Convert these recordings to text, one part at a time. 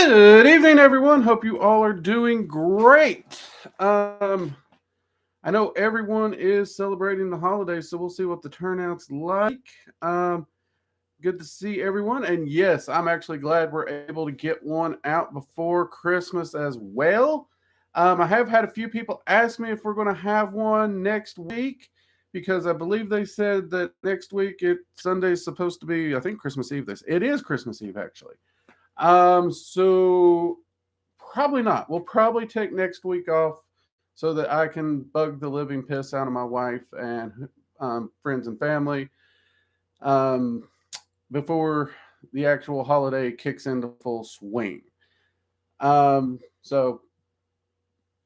Good evening, everyone. Hope you all are doing great. I know everyone is celebrating the holidays, so we'll see what the turnout's like. Um, Good to see everyone. And yes, I'm actually glad we're able to get one out before Christmas as well. I have had a few people ask me if we're going to have one next week because I believe they said that next week Sunday's supposed to be, I think, Christmas Eve. It is Christmas Eve actually. So probably not. We'll probably take next week off so that I can bug the living piss out of my wife and friends and family um, before the actual holiday kicks into full swing. So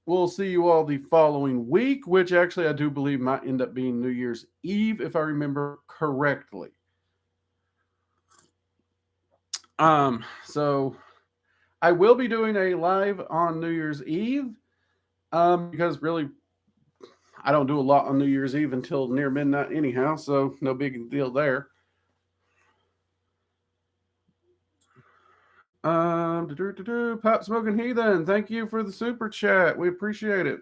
we'll see you all the following week, which actually I do believe might end up being New Year's Eve, if I remember correctly. So I will be doing a live on New Year's Eve because really I don't do a lot on New Year's Eve until near midnight anyhow, so no big deal there. Pop Smoking Heathen, thank you for the super chat. We appreciate it.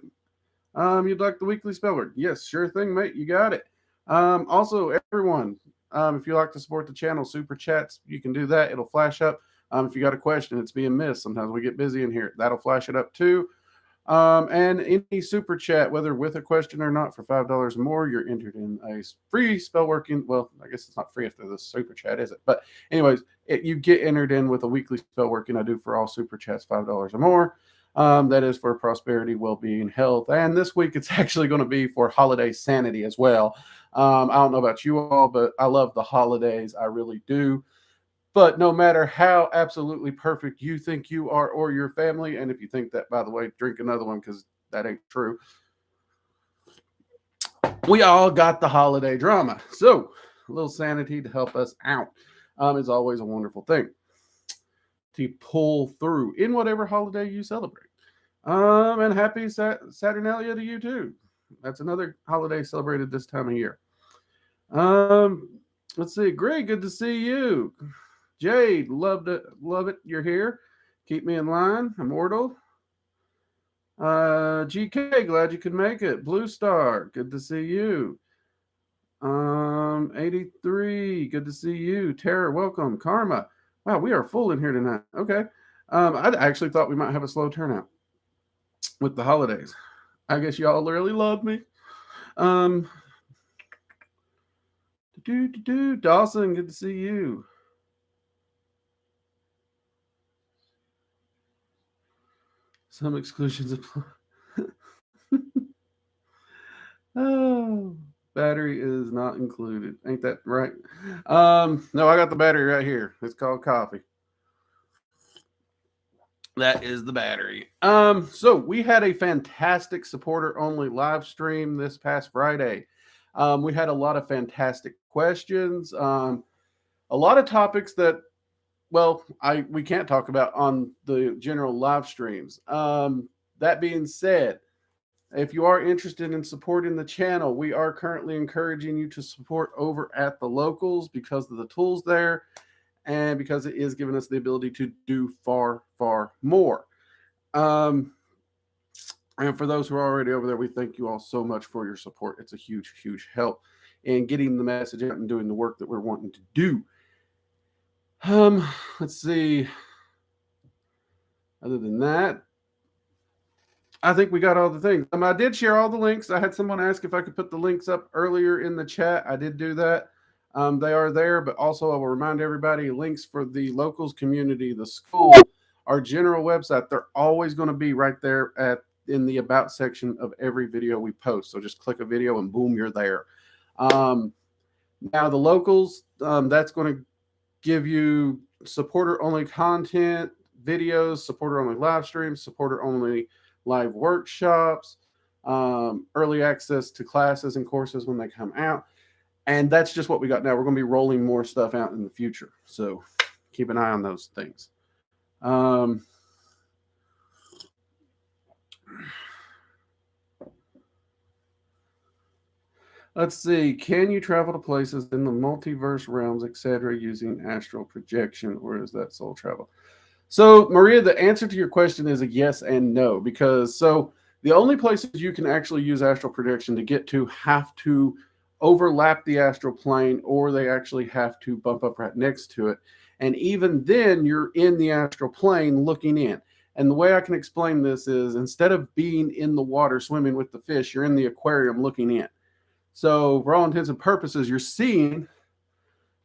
You'd like the weekly spell word? Yes, sure thing, mate. You got it. Also, everyone, if you like to support the channel, super chats, you can do that. It'll flash up. If you got a question, it's being missed. Sometimes we get busy in here. That'll flash it up too. And any super chat, whether with a question or not, for $5 more, you're entered in a free spell working. Well, I guess it's not free after the super chat, is it? But anyways, you get entered in with a weekly spell working I do for all super chats, $5 or more. That is for prosperity, well-being, health, and this week it's actually going to be for holiday sanity as well. I don't know about you all, but I love the holidays. I really do. But no matter how absolutely perfect you think you are or your family, and if you think that, by the way, drink another one because that ain't true. We all got the holiday drama. So a little sanity to help us out is always a wonderful thing to pull through in whatever holiday you celebrate. And happy Saturnalia to you too. That's another holiday celebrated this time of year. Let's see. Greg, good to see you. Jade, love it. You're here. Keep me in line. Immortal. GK, glad you could make it. Blue Star, good to see you. 83, good to see you. Tara, welcome. Karma, wow, we are full in here tonight. Okay. I actually thought we might have a slow turnout with the holidays. I guess y'all really love me. Dawson, good to see you. Some exclusions apply. Oh, battery is not included. Ain't that right? No, I got the battery right here. It's called coffee. That is the battery. So we had a fantastic supporter only live stream this past Friday. We had a lot of fantastic questions. A lot of topics that, well, we can't talk about on the general live streams. That being said, if you are interested in supporting the channel, we are currently encouraging you to support over at the locals because of the tools there and because it is giving us the ability to do far, far more. And for those who are already over there, we thank you all so much for your support. It's a huge, huge help in getting the message out and doing the work that we're wanting to do. Let's see. Other than that, I think we got all the things. I did share all the links. I had someone ask if I could put the links up earlier in the chat. I did do that. They are there, but also I will remind everybody links for the locals community, the school, our general website. They're always going to be right there in the about section of every video we post. So just click a video and boom, you're there. Now the locals, that's going to give you supporter only content, videos, supporter only live streams, supporter only live workshops, early access to classes and courses when they come out. And that's just what we got now. We're going to be rolling more stuff out in the future. So keep an eye on those things. Let's see. Can you travel to places in the multiverse realms, etc., using astral projection, or is that soul travel? So, Maria, the answer to your question is a yes and no, because the only places you can actually use astral projection to get to have to overlap the astral plane, or they actually have to bump up right next to it. And even then, you're in the astral plane looking in. And the way I can explain this is, instead of being in the water swimming with the fish, you're in the aquarium looking in. So, for all intents and purposes, you're seeing,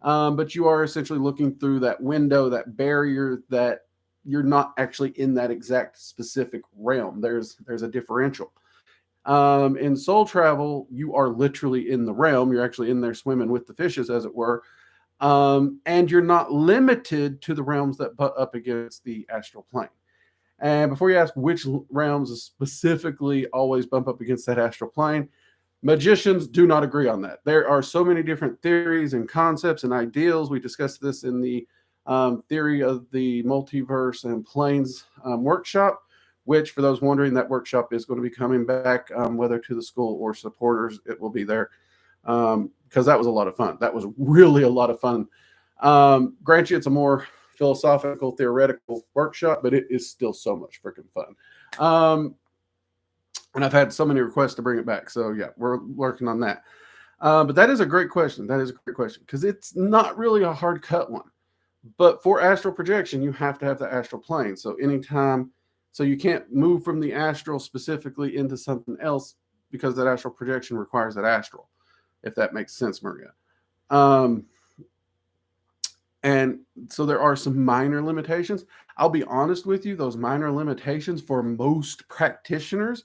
but you are essentially looking through that window, that barrier, that you're not actually in that exact specific realm. There's a differential. In soul travel, you are literally in the realm. You're actually in there swimming with the fishes, as it were. And you're not limited to the realms that butt up against the astral plane. And before you ask which realms specifically always bump up against that astral plane, magicians do not agree on that. There are so many different theories and concepts and ideals. We discussed this in the theory of the multiverse and planes workshop, which, for those wondering, that workshop is going to be coming back, whether to the school or supporters, it will be there, because that was a lot of fun. That was really a lot of fun. Grant you, it's a more philosophical, theoretical workshop, but it is still so much freaking fun. And I've had so many requests to bring it back. So yeah, we're working on that. But that is a great question. That is a great question, because it's not really a hard cut one. But for astral projection, you have to have the astral plane. So you can't move from the astral specifically into something else, because that astral projection requires that astral, if that makes sense, Maria. And so there are some minor limitations. I'll be honest with you, those minor limitations for most practitioners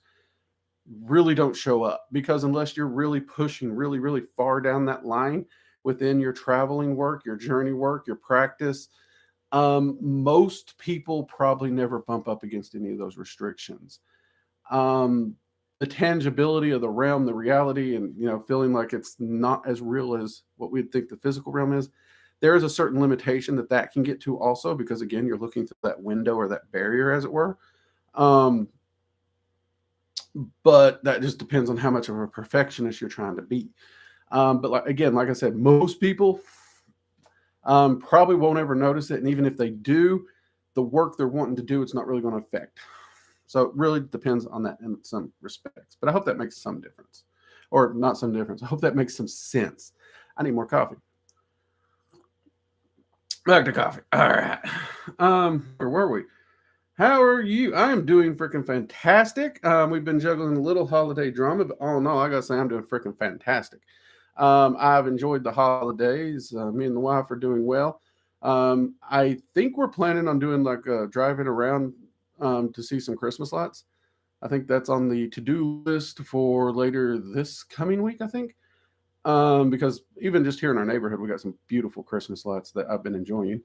really don't show up, because unless you're really pushing really, really far down that line within your traveling work, your journey work, your practice, most people probably never bump up against any of those restrictions. The tangibility of the realm, the reality, and feeling like it's not as real as what we'd think the physical realm is, there is a certain limitation that can get to also, because again, you're looking through that window or that barrier, as it were. But that just depends on how much of a perfectionist you're trying to be. But like I said, most people probably won't ever notice it. And even if they do, the work they're wanting to do, it's not really going to affect. So it really depends on that in some respects. But I hope that makes some difference. Or not some difference. I hope that makes some sense. I need more coffee. Back to coffee. All right. Where were we? How are you? I am doing freaking fantastic. We've been juggling a little holiday drama, but all in all, I gotta say I'm doing freaking fantastic. I've enjoyed the holidays. Me and the wife are doing well. I think we're planning on doing like a driving around to see some Christmas lights. I think that's on the to-do list for later this coming week, I think. Because even just here in our neighborhood, we got some beautiful Christmas lights that I've been enjoying.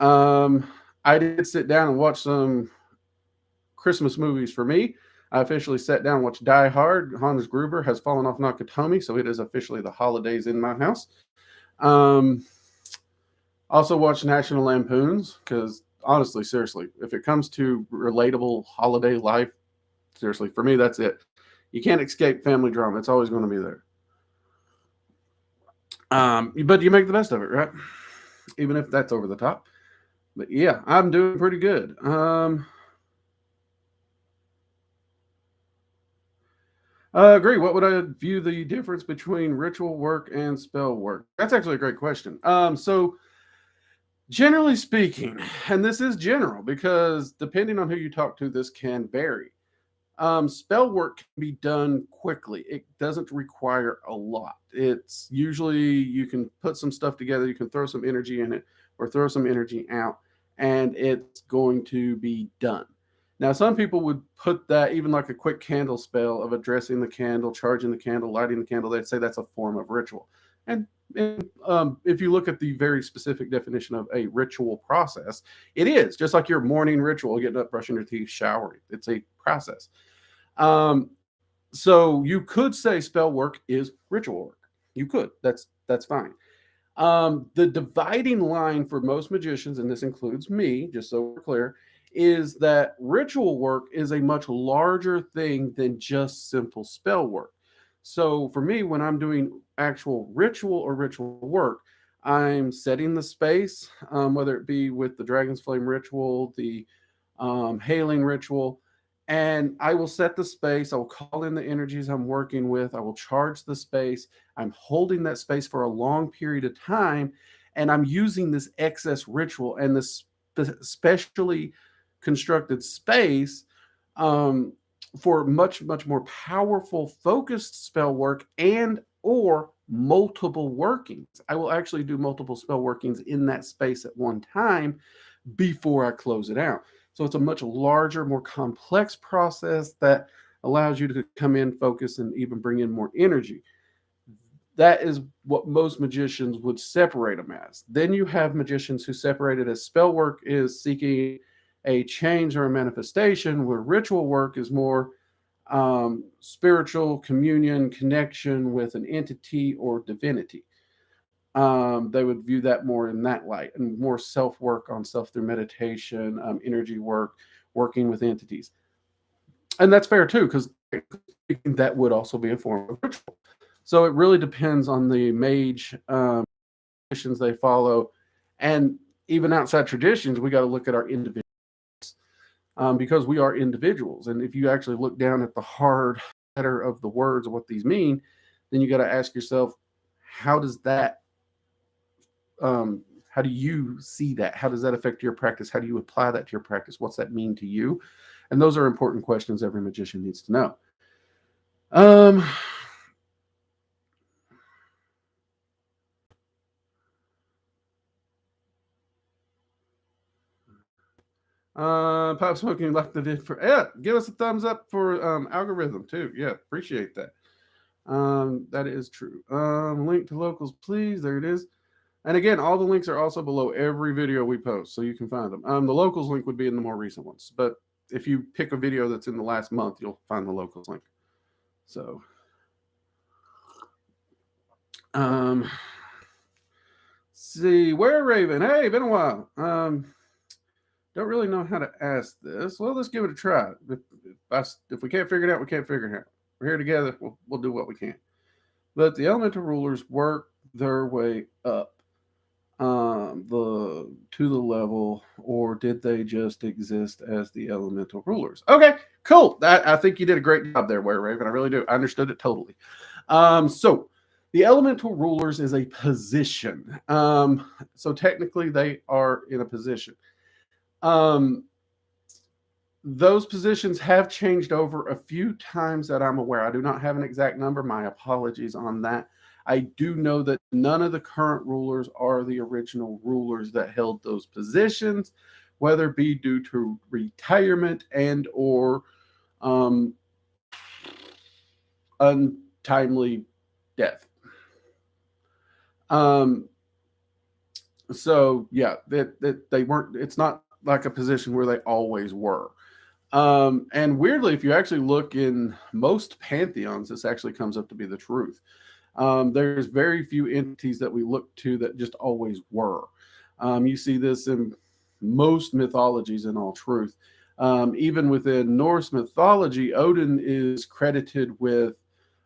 I did sit down and watch some Christmas movies for me. I officially sat down and watched Die Hard. Hans Gruber has fallen off Nakatomi, so it is officially the holidays in my house. Also watched National Lampoons, because honestly, seriously, if it comes to relatable holiday life, seriously, for me, that's it. You can't escape family drama. It's always going to be there. But you make the best of it, right? Even if that's over the top. But yeah, I'm doing pretty good. I agree. What would I view the difference between ritual work and spell work? That's actually a great question. So generally speaking, and this is general because depending on who you talk to, this can vary. Spell work can be done quickly. It doesn't require a lot. It's usually you can put some stuff together, you can throw some energy in it or throw some energy out, and it's going to be done. Now, some people would put that, even like a quick candle spell of addressing the candle, charging the candle, lighting the candle, they'd say that's a form of ritual. And if you look at the very specific definition of a ritual process, it is just like your morning ritual, getting up, brushing your teeth, showering. It's a process. So you could say spell work is ritual work. You could. That's fine. The dividing line for most magicians, and this includes me, just so we're clear, is that ritual work is a much larger thing than just simple spell work. So for me, when I'm doing actual ritual or ritual work, I'm setting the space, whether it be with the Dragon's Flame ritual, the hailing ritual, and I will set the space. I will call in the energies I'm working with. I will charge the space. I'm holding that space for a long period of time, and I'm using this excess ritual and this specially constructed space um, for much, much more powerful, focused spell work and or multiple workings. I will actually do multiple spell workings in that space at one time before I close it out. So it's a much larger, more complex process that allows you to come in, focus, and even bring in more energy. That is what most magicians would separate them as. Then you have magicians who separate it as spell work is seeking a change or a manifestation, where ritual work is more spiritual communion, connection with an entity or divinity. They would view that more in that light, and more self work on self through meditation, energy work, working with entities. And that's fair too, because that would also be a form of ritual. So it really depends on the mage traditions they follow. And even outside traditions, we got to look at our individuals because we are individuals. And if you actually look down at the hard letter of the words of what these mean, then you got to ask yourself, how does that how do you see that? How does that affect your practice? How do you apply that to your practice? What's that mean to you? And those are important questions every magician needs to know. Pop Smoking left the vid for give us a thumbs up for algorithm too. Yeah, appreciate that. That is true. Link to locals, please. There it is. And again, all the links are also below every video we post, so you can find them. The locals link would be in the more recent ones, but if you pick a video that's in the last month, you'll find the locals link. So, see, where Raven? Hey, been a while. Don't really know how to ask this. Well, let's give it a try. If we can't figure it out, we can't figure it out. We're here together. We'll do what we can. But the elemental rulers work their way up to the level, or did they just exist as the elemental rulers? Okay, cool. I think you did a great job there, Were Raven. I really do. I understood it totally. So the elemental rulers is a position. So technically, they are in a position. Those positions have changed over a few times that I'm aware. I do not have an exact number. My apologies on that. I do know that none of the current rulers are the original rulers that held those positions, whether it be due to retirement and or untimely death. So yeah, that they weren't. It's not like a position where they always were. And weirdly, if you actually look in most pantheons, this actually comes up to be the truth. There's very few entities that we look to that just always were. You see this in most mythologies, in all truth. Even within Norse mythology, Odin is credited with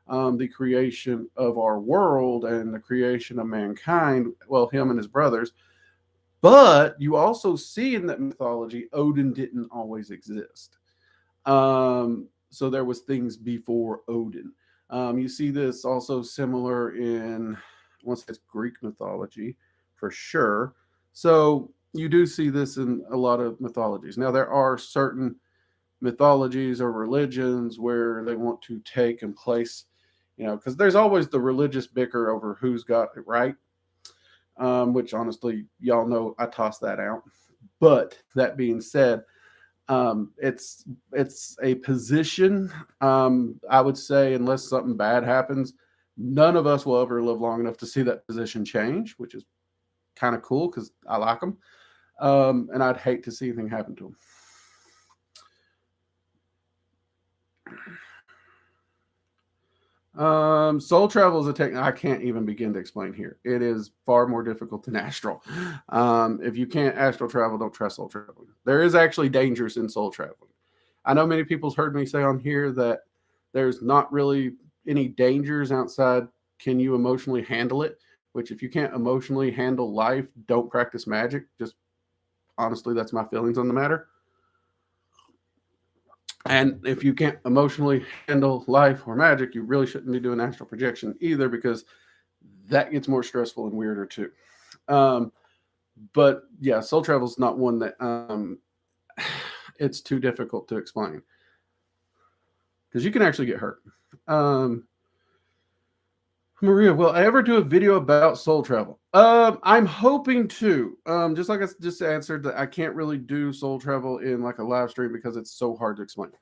the creation of our world and the creation of mankind. Well, him and his brothers. But you also see in that mythology, Odin didn't always exist. So there was things before Odin. You see this also similar in, once it's Greek mythology, for sure. So you do see this in a lot of mythologies. Now, there are certain mythologies or religions where they want to take and place, because there's always the religious bicker over who's got it right, which honestly, y'all know I toss that out. But that being said, it's a position. I would say, unless something bad happens, none of us will ever live long enough to see that position change, which is kind of cool because I like them. And I'd hate to see anything happen to them. Soul travel is a technique I can't even begin to explain here. It is far more difficult than astral. If you can't astral travel, don't try soul traveling. There is actually dangers in soul traveling. I know many people's heard me say on here that there's not really any dangers outside. Can you emotionally handle it? which if you can't emotionally handle life, don't practice magic. Just honestly, that's my feelings on the matter. And if you can't emotionally handle life or magic, you really shouldn't be doing astral projection either, because that gets more stressful and weirder too. But yeah, soul travel is not one that it's too difficult to explain, because you can actually get hurt. Maria, will I ever do a video about soul travel? I'm hoping to. Just like I just answered, that I can't really do soul travel in like a live stream because it's so hard to explain.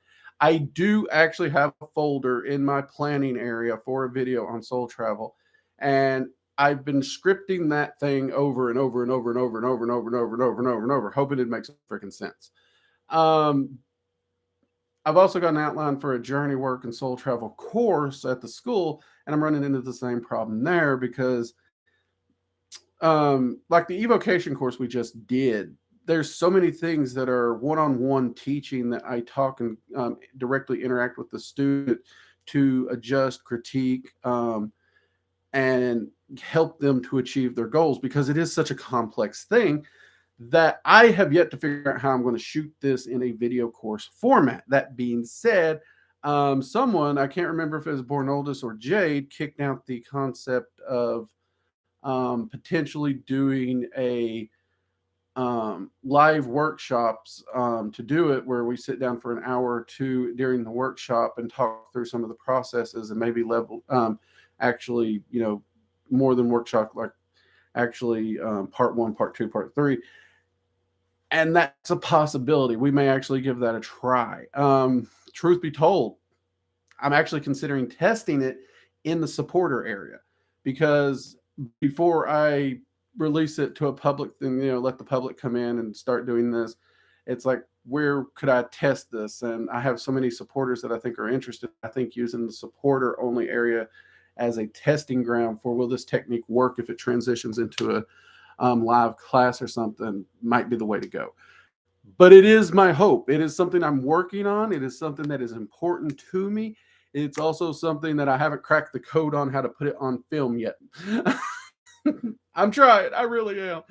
I do actually have a folder in my planning area for a video on soul travel, and I've been scripting that thing over and over and over and over and over and over and over and over and over and over, hoping it makes freaking sense. I've also got an outline for a journey work and soul travel course at the school, and I'm running into the same problem there because, like the evocation course we just did, there's so many things that are one-on-one teaching that I talk and directly interact with the student to adjust, critique, and help them to achieve their goals, because it is such a complex thing that I have yet to figure out how I'm going to shoot this in a video course format. That being said, someone, I can't remember if it was Bornoldus or Jade, kicked out the concept of potentially doing a live workshops to do it, where we sit down for an hour or two during the workshop and talk through some of the processes, and maybe level actually, more than workshop, like actually part 1, part 2, part 3. And that's a possibility. We may actually give that a try. Truth be told, I'm actually considering testing it in the supporter area, because before I release it to a public thing, let the public come in and start doing this, it's like, where could I test this? And I have so many supporters that I think are interested. I think using the supporter only area as a testing ground for, will this technique work if it transitions into a live class or something, might be the way to go. But it is my hope. It is something I'm working on. It is something that is important to me. It's also something that I haven't cracked the code on how to put it on film yet. I'm trying. I really am.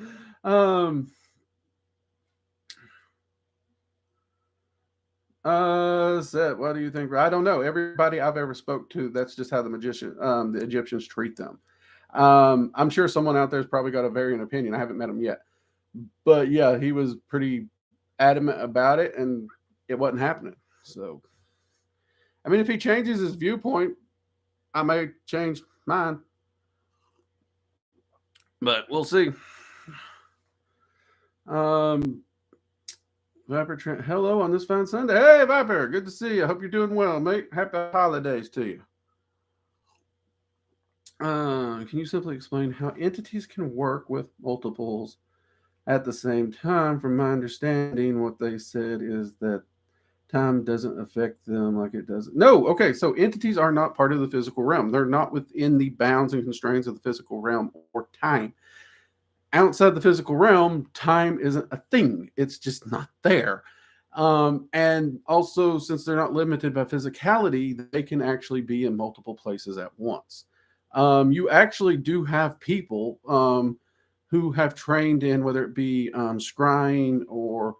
Seth, what do you think? I don't know. Everybody I've ever spoke to, that's just how the Egyptians treat them. I'm sure someone out there's probably got a varying opinion. I haven't met him yet, but yeah, he was pretty adamant about it, and it wasn't happening. So, I mean, if he changes his viewpoint, I may change mine, but we'll see. Viper Trent, hello on this fine Sunday. Hey, Viper, good to see you. Hope you're doing well, mate. Happy holidays to you. Can you simply explain how entities can work with multiples at the same time? From my understanding, what they said is that time doesn't affect them like it does. No, okay, so entities are not part of the physical realm. They're not within the bounds and constraints of the physical realm or time. Outside the physical realm, time isn't a thing. It's just not there. And also, since they're not limited by physicality, they can actually be in multiple places at once. You actually do have people who have trained in, whether it be scrying or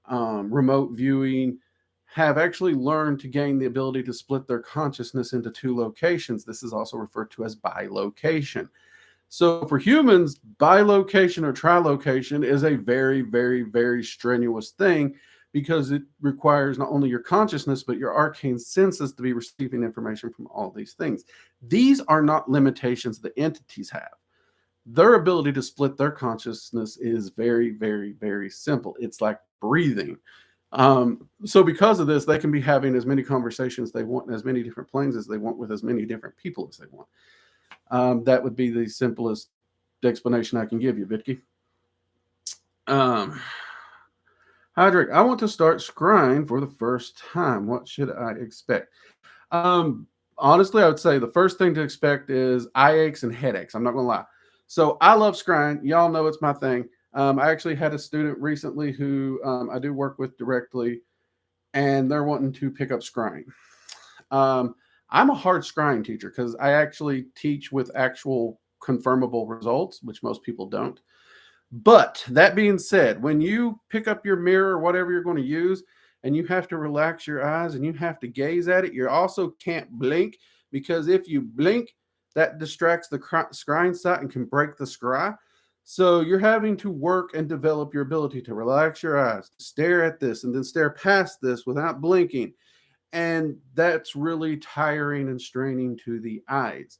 remote viewing, have actually learned to gain the ability to split their consciousness into 2 locations. This is also referred to as bilocation. So for humans, bilocation or trilocation is a very, very, very strenuous thing, because it requires not only your consciousness, but your arcane senses to be receiving information from all these things. These are not limitations the entities have. Their ability to split their consciousness is very, very, very simple. It's like breathing. So because of this, they can be having as many conversations they want, as many different planes as they want, with as many different people as they want. That would be the simplest explanation I can give you, Vicky. Hydric, I want to start scrying for the first time. What should I expect? Honestly, I would say the first thing to expect is eye aches and headaches. I'm not going to lie. So I love scrying. Y'all know it's my thing. I actually had a student recently who I do work with directly, and they're wanting to pick up scrying. I'm a hard scrying teacher because I actually teach with actual confirmable results, which most people don't. But that being said, when you pick up your mirror or whatever you're going to use and you have to relax your eyes and you have to gaze at it, you also can't blink, because if you blink, that distracts the scrying sight and can break the scry. So you're having to work and develop your ability to relax your eyes, to stare at this and then stare past this without blinking. And that's really tiring and straining to the eyes.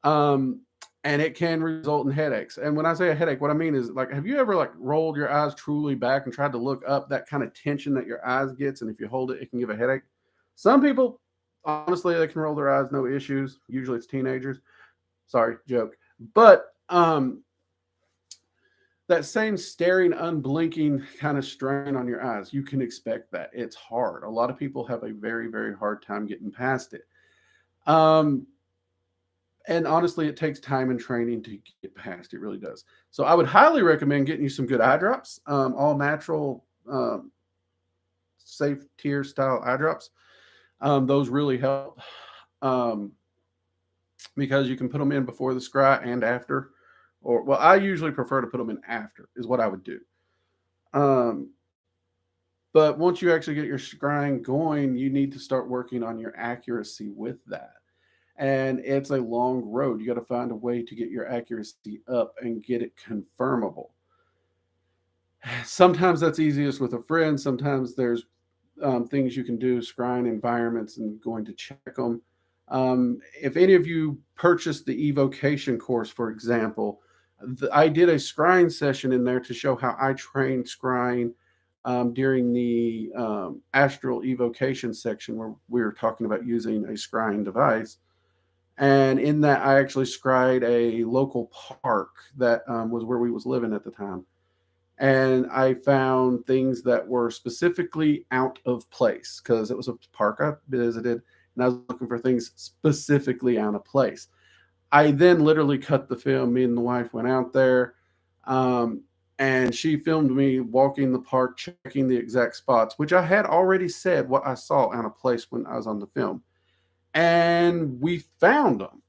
And it can result in headaches. And when I say a headache, what I mean is, like, have you ever like rolled your eyes truly back and tried to look up, that kind of tension that your eyes gets, and if you hold it, it can give a headache? Some people, honestly, they can roll their eyes, no issues. Usually it's teenagers. Sorry, joke. But that same staring, unblinking kind of strain on your eyes, you can expect that. It's hard. A lot of people have a very, very hard time getting past it. And honestly, it takes time and training to get past. It really does. So I would highly recommend getting you some good eye drops, all natural, safe tier style eye drops. Those really help, because you can put them in before the scry and after. Or, well, I usually prefer to put them in after, is what I would do. But once you actually get your scrying going, you need to start working on your accuracy with that. And it's a long road. You got to find a way to get your accuracy up and get it confirmable. Sometimes that's easiest with a friend. Sometimes there's things you can do, scrying environments and going to check them. If any of you purchased the evocation course, for example, I did a scrying session in there to show how I trained scrying during the astral evocation section, where we were talking about using a scrying device. And in that, I actually scried a local park that was where we was living at the time. And I found things that were specifically out of place, because it was a park I visited, and I was looking for things specifically out of place. I then literally cut the film. Me and the wife went out there, and she filmed me walking the park, checking the exact spots, which I had already said what I saw out of place when I was on the film. And we found them.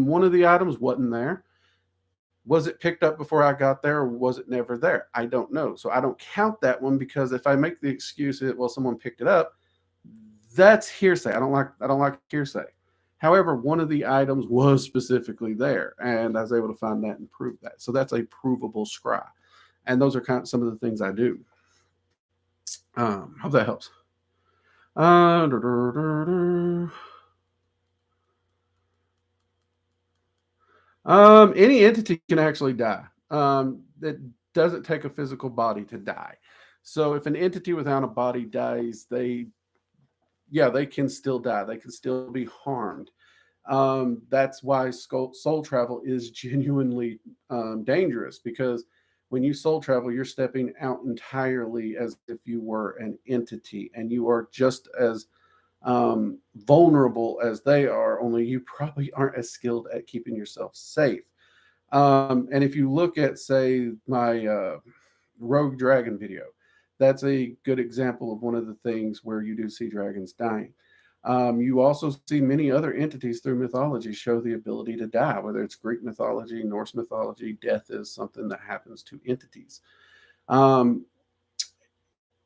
One of the items wasn't there. Was it picked up before I got there, or was it never there? I don't know. So I don't count that one, because if I make the excuse that, well, someone picked it up, that's hearsay. I don't like hearsay. However, one of the items was specifically there, and I was able to find that and prove that. So that's a provable scry. And those are kind of some of the things I do. Hope that helps. Any entity can actually die. That doesn't take a physical body to die. So if an entity without a body dies, they can still die. They can still be harmed. That's why soul travel is genuinely dangerous, because when you soul travel, you're stepping out entirely as if you were an entity, and you are just as vulnerable as they are, only you probably aren't as skilled at keeping yourself safe. And if you look at, say, my Rogue Dragon video, that's a good example of one of the things where you do see dragons dying. You also see many other entities through mythology show the ability to die, whether it's Greek mythology, Norse mythology. Death is something that happens to entities.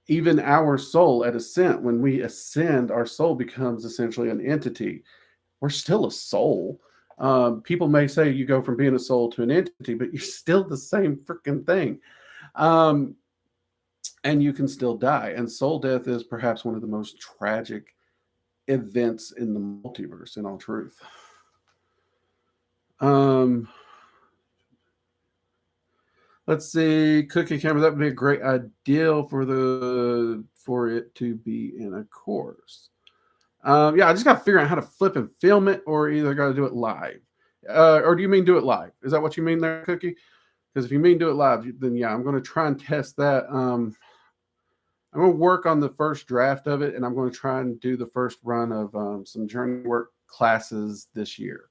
Even our soul at ascent, when we ascend, our soul becomes essentially an entity. We're still a soul. People may say you go from being a soul to an entity, but you're still the same freaking thing. And you can still die. And soul death is perhaps one of the most tragic events in the multiverse, in all truth. Let's see, cookie camera. That would be a great idea for it to be in a course. Yeah, I just got to figure out how to flip and film it, or either got to do it live. Or do you mean do it live? Is that what you mean there, Cookie? Because if you mean do it live, then yeah, I'm going to try and test that. I'm going to work on the first draft of it, and I'm going to try and do the first run of some journey work classes this year.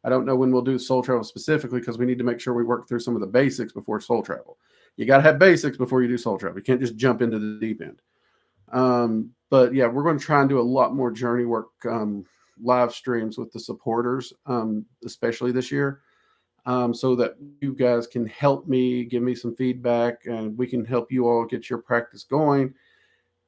I don't know when we'll do soul travel specifically, because we need to make sure we work through some of the basics before soul travel. You got to have basics before you do soul travel. You can't just jump into the deep end. But yeah, we're going to try and do a lot more journey work live streams with the supporters, especially this year. so that you guys can help me, give me some feedback, and we can help you all get your practice going,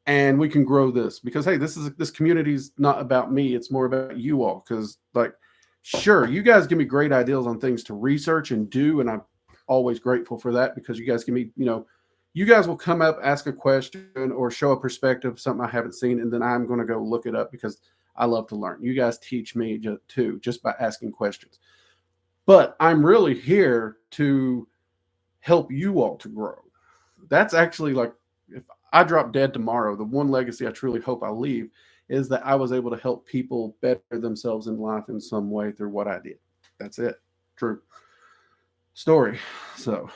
and we can grow this. Because hey, this community is not about me; it's more about you all. Because like, sure, you guys give me great ideas on things to research and do, and I'm always grateful for that because you guys give me, you guys will come up, ask a question, or show a perspective, something I haven't seen, and then I'm going to go look it up because I love to learn. You guys teach me too, just by asking questions. But I'm really here to help you all to grow. That's actually like, if I drop dead tomorrow, the one legacy I truly hope I leave is that I was able to help people better themselves in life in some way through what I did. That's it. True story. So,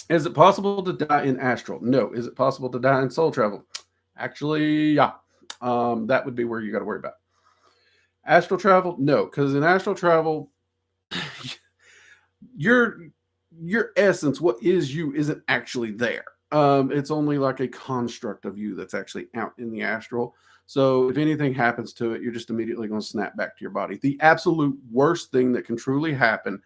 is it possible to die in astral? No. Is it possible to die in soul travel? Actually, yeah. That would be where you got to worry about. Astral travel? No, because in astral travel, your essence, what is you, isn't actually there. It's only like a construct of you that's actually out in the astral. So if anything happens to it, you're just immediately going to snap back to your body. The absolute worst thing that can truly happen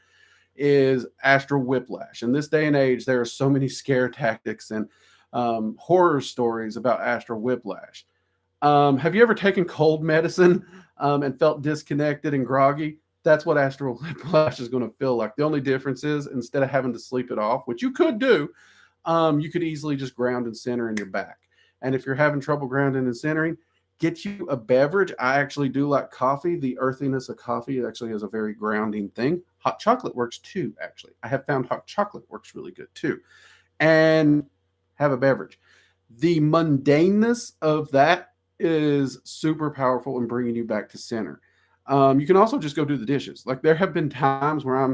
is astral whiplash. In this day and age, there are so many scare tactics and horror stories about astral whiplash. Have you ever taken cold medicine and felt disconnected and groggy? That's what astral whiplash is going to feel like. The only difference is instead of having to sleep it off, which you could do, you could easily just ground and center in your back. And if you're having trouble grounding and centering, get you a beverage. I actually do like coffee. The earthiness of coffee actually is a very grounding thing. Hot chocolate works too, actually. I have found hot chocolate works really good too. And have a beverage. The mundaneness of that is super powerful in bringing you back to center. You can also just go do the dishes. Like there have been times where I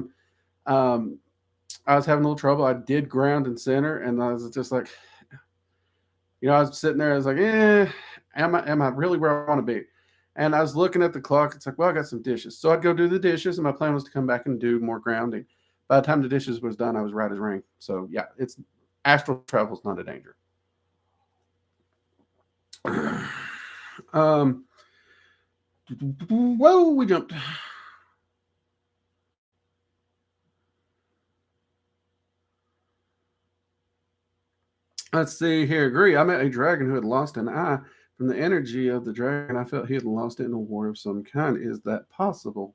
was having a little trouble. I did ground and center, and I was just like, I was sitting there. I was like, am I really where I want to be? And I was looking at the clock. It's like, well, I got some dishes. So I'd go do the dishes, and my plan was to come back and do more grounding. By the time the dishes was done, I was right as rain. So yeah, it's astral travel is not a danger. Whoa, we jumped. Let's see here. Agree. I met a dragon who had lost an eye. From the energy of the dragon, I felt he had lost it in a war of some kind. Is that possible?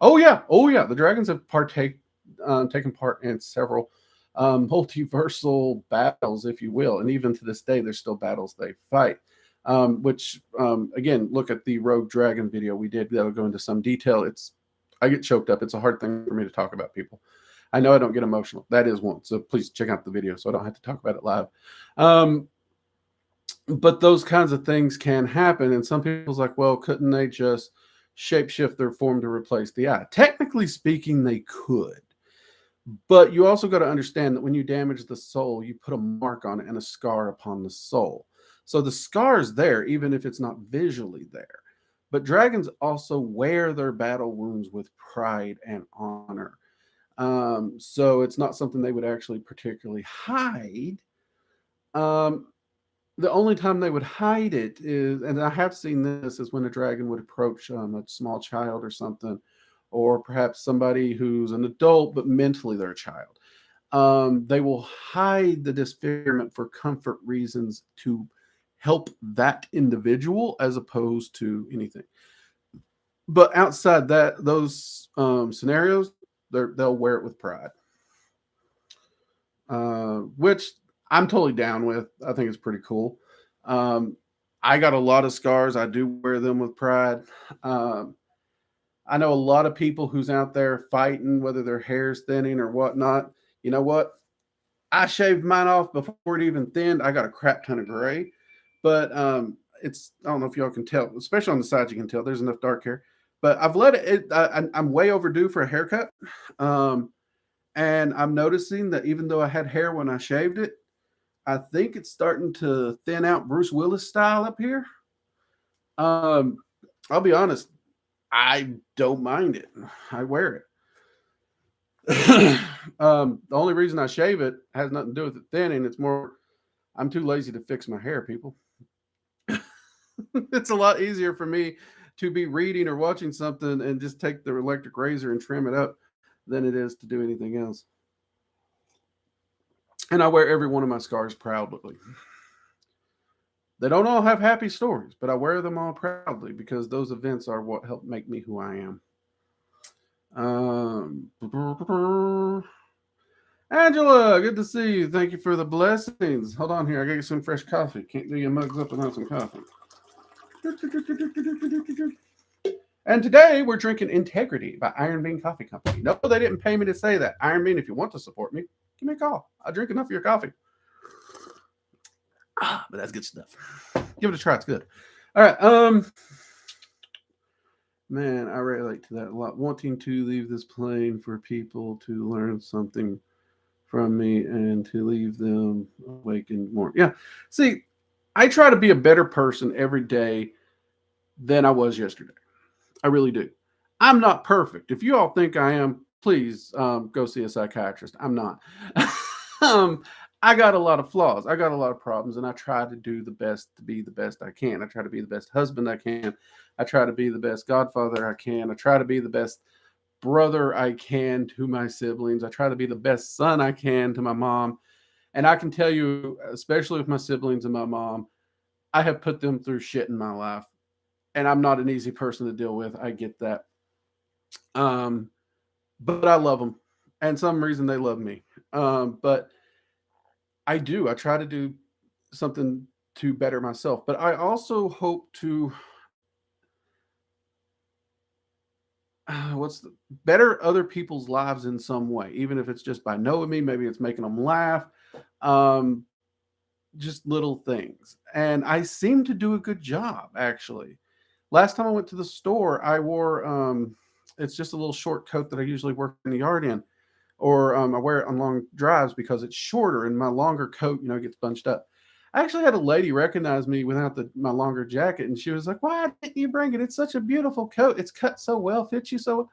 Oh yeah. The dragons have taken part in several multiversal battles, if you will, and even to this day, there's still battles they fight. Which again, look at the Rogue Dragon video we did. That'll go into some detail. I get choked up. It's a hard thing for me to talk about, people. I know I don't get emotional. That is one. So please check out the video so I don't have to talk about it live. But those kinds of things can happen. And some people's like, well, couldn't they just shapeshift their form to replace the eye? Technically speaking, they could. But you also got to understand that when you damage the soul, you put a mark on it and a scar upon the soul. So the scar is there, even if it's not visually there. But dragons also wear their battle wounds with pride and honor. So it's not something they would actually particularly hide. The only time they would hide it is, and I have seen this, is when a dragon would approach a small child or something, or perhaps somebody who's an adult, but mentally they're a child. They will hide the disfigurement for comfort reasons to help that individual as opposed to anything. But outside that, those scenarios, they'll wear it with pride, which I'm totally down with. I think it's pretty cool. I got a lot of scars. I do wear them with pride. I know a lot of people who's out there fighting, whether their hair's thinning or whatnot. You know what? I shaved mine off before it even thinned. I got a crap ton of gray, but I don't know if y'all can tell, especially on the sides, you can tell there's enough dark hair. But I've let it. I'm way overdue for a haircut, and I'm noticing that even though I had hair when I shaved it, I think it's starting to thin out Bruce Willis style up here. I'll be honest, I don't mind it. I wear it. The only reason I shave it has nothing to do with it thinning. It's more, I'm too lazy to fix my hair, people. It's a lot easier for me to be reading or watching something and just take the electric razor and trim it up than it is to do anything else. And I wear every one of my scars proudly. They don't all have happy stories, but I wear them all proudly because those events are what help make me who I am. Angela, good to see you. Thank you for the blessings. Hold on here. I got you some fresh coffee. Can't do your mugs up without some coffee. And today we're drinking Integrity by Iron Bean Coffee Company. No, they didn't pay me to say that. Iron Bean, if you want to support me, give me a call. I'll drink enough of your coffee. But that's good stuff. Give it a try. It's good. All right. Man, I relate to that a lot. Wanting to leave this plane for people to learn something from me and to leave them awakened more. Yeah. See, I try to be a better person every day than I was yesterday. I really do. I'm not perfect. If you all think I am, please go see a psychiatrist. I'm not. I got a lot of flaws. I got a lot of problems, and I try to do the best to be the best I can. I try to be the best husband I can. I try to be the best godfather I can. I try to be the best brother I can to my siblings. I try to be the best son I can to my mom. And I can tell you, especially with my siblings and my mom, I have put them through shit in my life. And I'm not an easy person to deal with. I get that. But I love them. And some reason they love me. But I do. I try to do something to better myself. But I also hope to better other people's lives in some way, even if it's just by knowing me. Maybe it's making them laugh. Just little things. And I seem to do a good job, actually. Last time I went to the store, I wore it's just a little short coat that I usually work in the yard in. Or I wear it on long drives because it's shorter and my longer coat, gets bunched up. I actually had a lady recognize me without my longer jacket, and she was like, "Why didn't you bring it? It's such a beautiful coat. It's cut so well, fits you so well."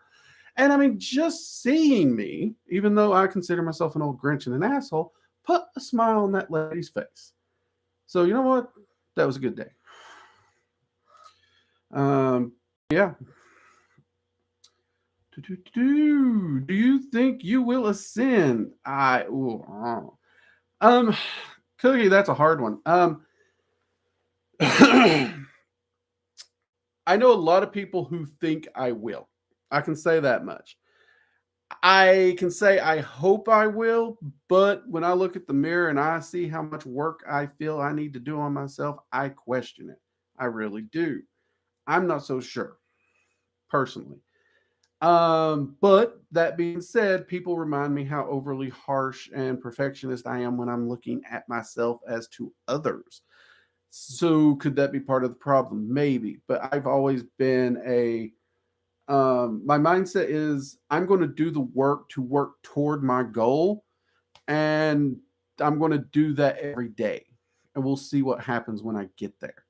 And I mean, just seeing me, even though I consider myself an old Grinch and an asshole, put a smile on that lady's face. So you know what? That was a good day. Yeah. Do you think you will ascend? Cookie, that's a hard one. I know a lot of people who think I will. I can say that much. I can say I hope I will, but when I look at the mirror and I see how much work I feel I need to do on myself, I question it. I really do. I'm not so sure, personally. But that being said, people remind me how overly harsh and perfectionist I am when I'm looking at myself as to others. So could that be part of the problem? Maybe, but I've always been my mindset is I'm going to do the work to work toward my goal, and I'm going to do that every day, and we'll see what happens when I get there.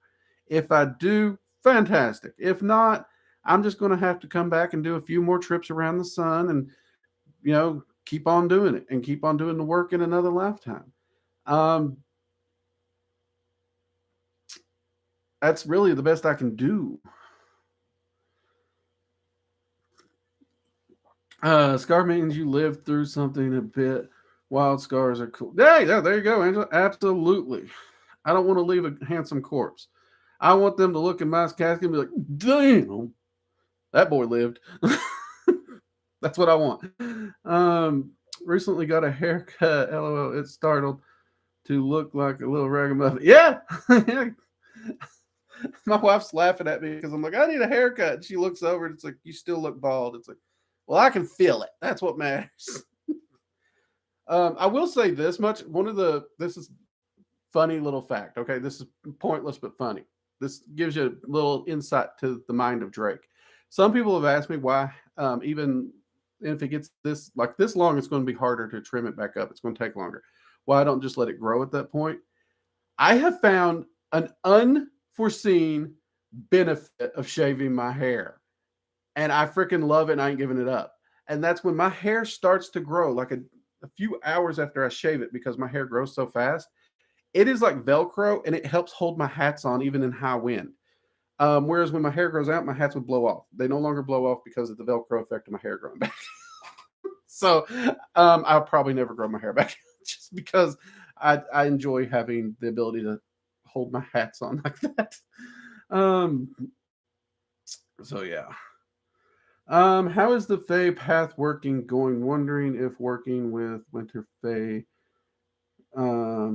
If I do, fantastic. If not, I'm just going to have to come back and do a few more trips around the sun and, keep on doing it and keep on doing the work in another lifetime. That's really the best I can do. Scar means you lived through something a bit. Wild scars are cool. Yeah, there you go, Angela. Absolutely. I don't want to leave a handsome corpse. I want them to look at my casket and be like, damn, that boy lived. That's what I want. Recently got a haircut. LOL. It startled to look like a little ragamuffin. Yeah. My wife's laughing at me because I'm like, I need a haircut. And she looks over and it's like, you still look bald. It's like, well, I can feel it. That's what matters. I will say this much. This is funny little fact. Okay. This is pointless, but funny. This gives you a little insight to the mind of Drake. Some people have asked me why, even if it gets this long, it's going to be harder to trim it back up. It's going to take longer. Why I don't just let it grow at that point. I have found an unforeseen benefit of shaving my hair, and I freaking love it, and I ain't giving it up. And that's when my hair starts to grow, like a few hours after I shave it, because my hair grows so fast. It is like Velcro, and it helps hold my hats on even in high wind. Whereas when my hair grows out, my hats would blow off. They no longer blow off because of the Velcro effect of my hair growing back. So I'll probably never grow my hair back just because I enjoy having the ability to hold my hats on like that. Um, so yeah. How is the Fae path working going? Wondering if working with Winter Fae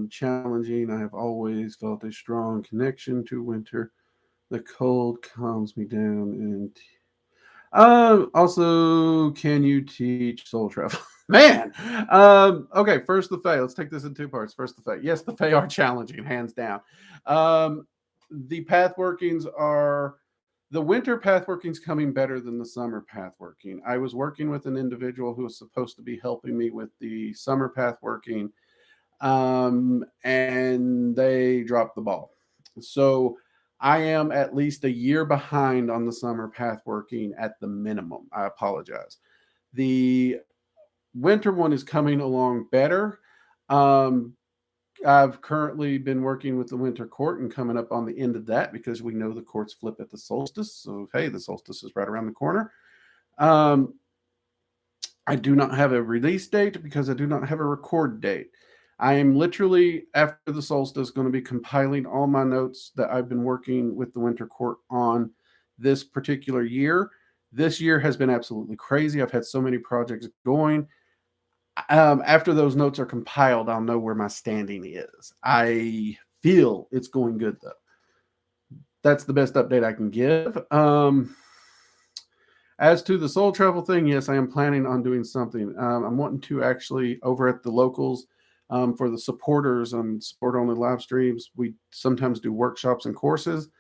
challenging. I have always felt a strong connection to winter. The cold calms me down. And also, can you teach soul travel? Man. Okay, first the Fae. Let's take this in two parts. First the Fae. Yes, the Fae are challenging, hands down. The path workings are the winter path workings coming better than the summer path working. I was working with an individual who was supposed to be helping me with the summer path working, and they dropped the ball. So I am at least a year behind on the summer path working at the minimum. I apologize. The winter one is coming along better. I've currently been working with the winter court and coming up on the end of that because we know the courts flip at the solstice. So, hey, the solstice is right around the corner. I do not have a release date because I do not have a record date. I am literally, after the solstice, going to be compiling all my notes that I've been working with the winter court on this particular year. This year has been absolutely crazy. I've had so many projects going. After those notes are compiled, I'll know where my standing is. I feel it's going good, though. That's the best update I can give. As to the soul travel thing, yes, I am planning on doing something. I'm wanting to actually, over at the locals, for the supporters on support-only live streams, we sometimes do workshops and courses.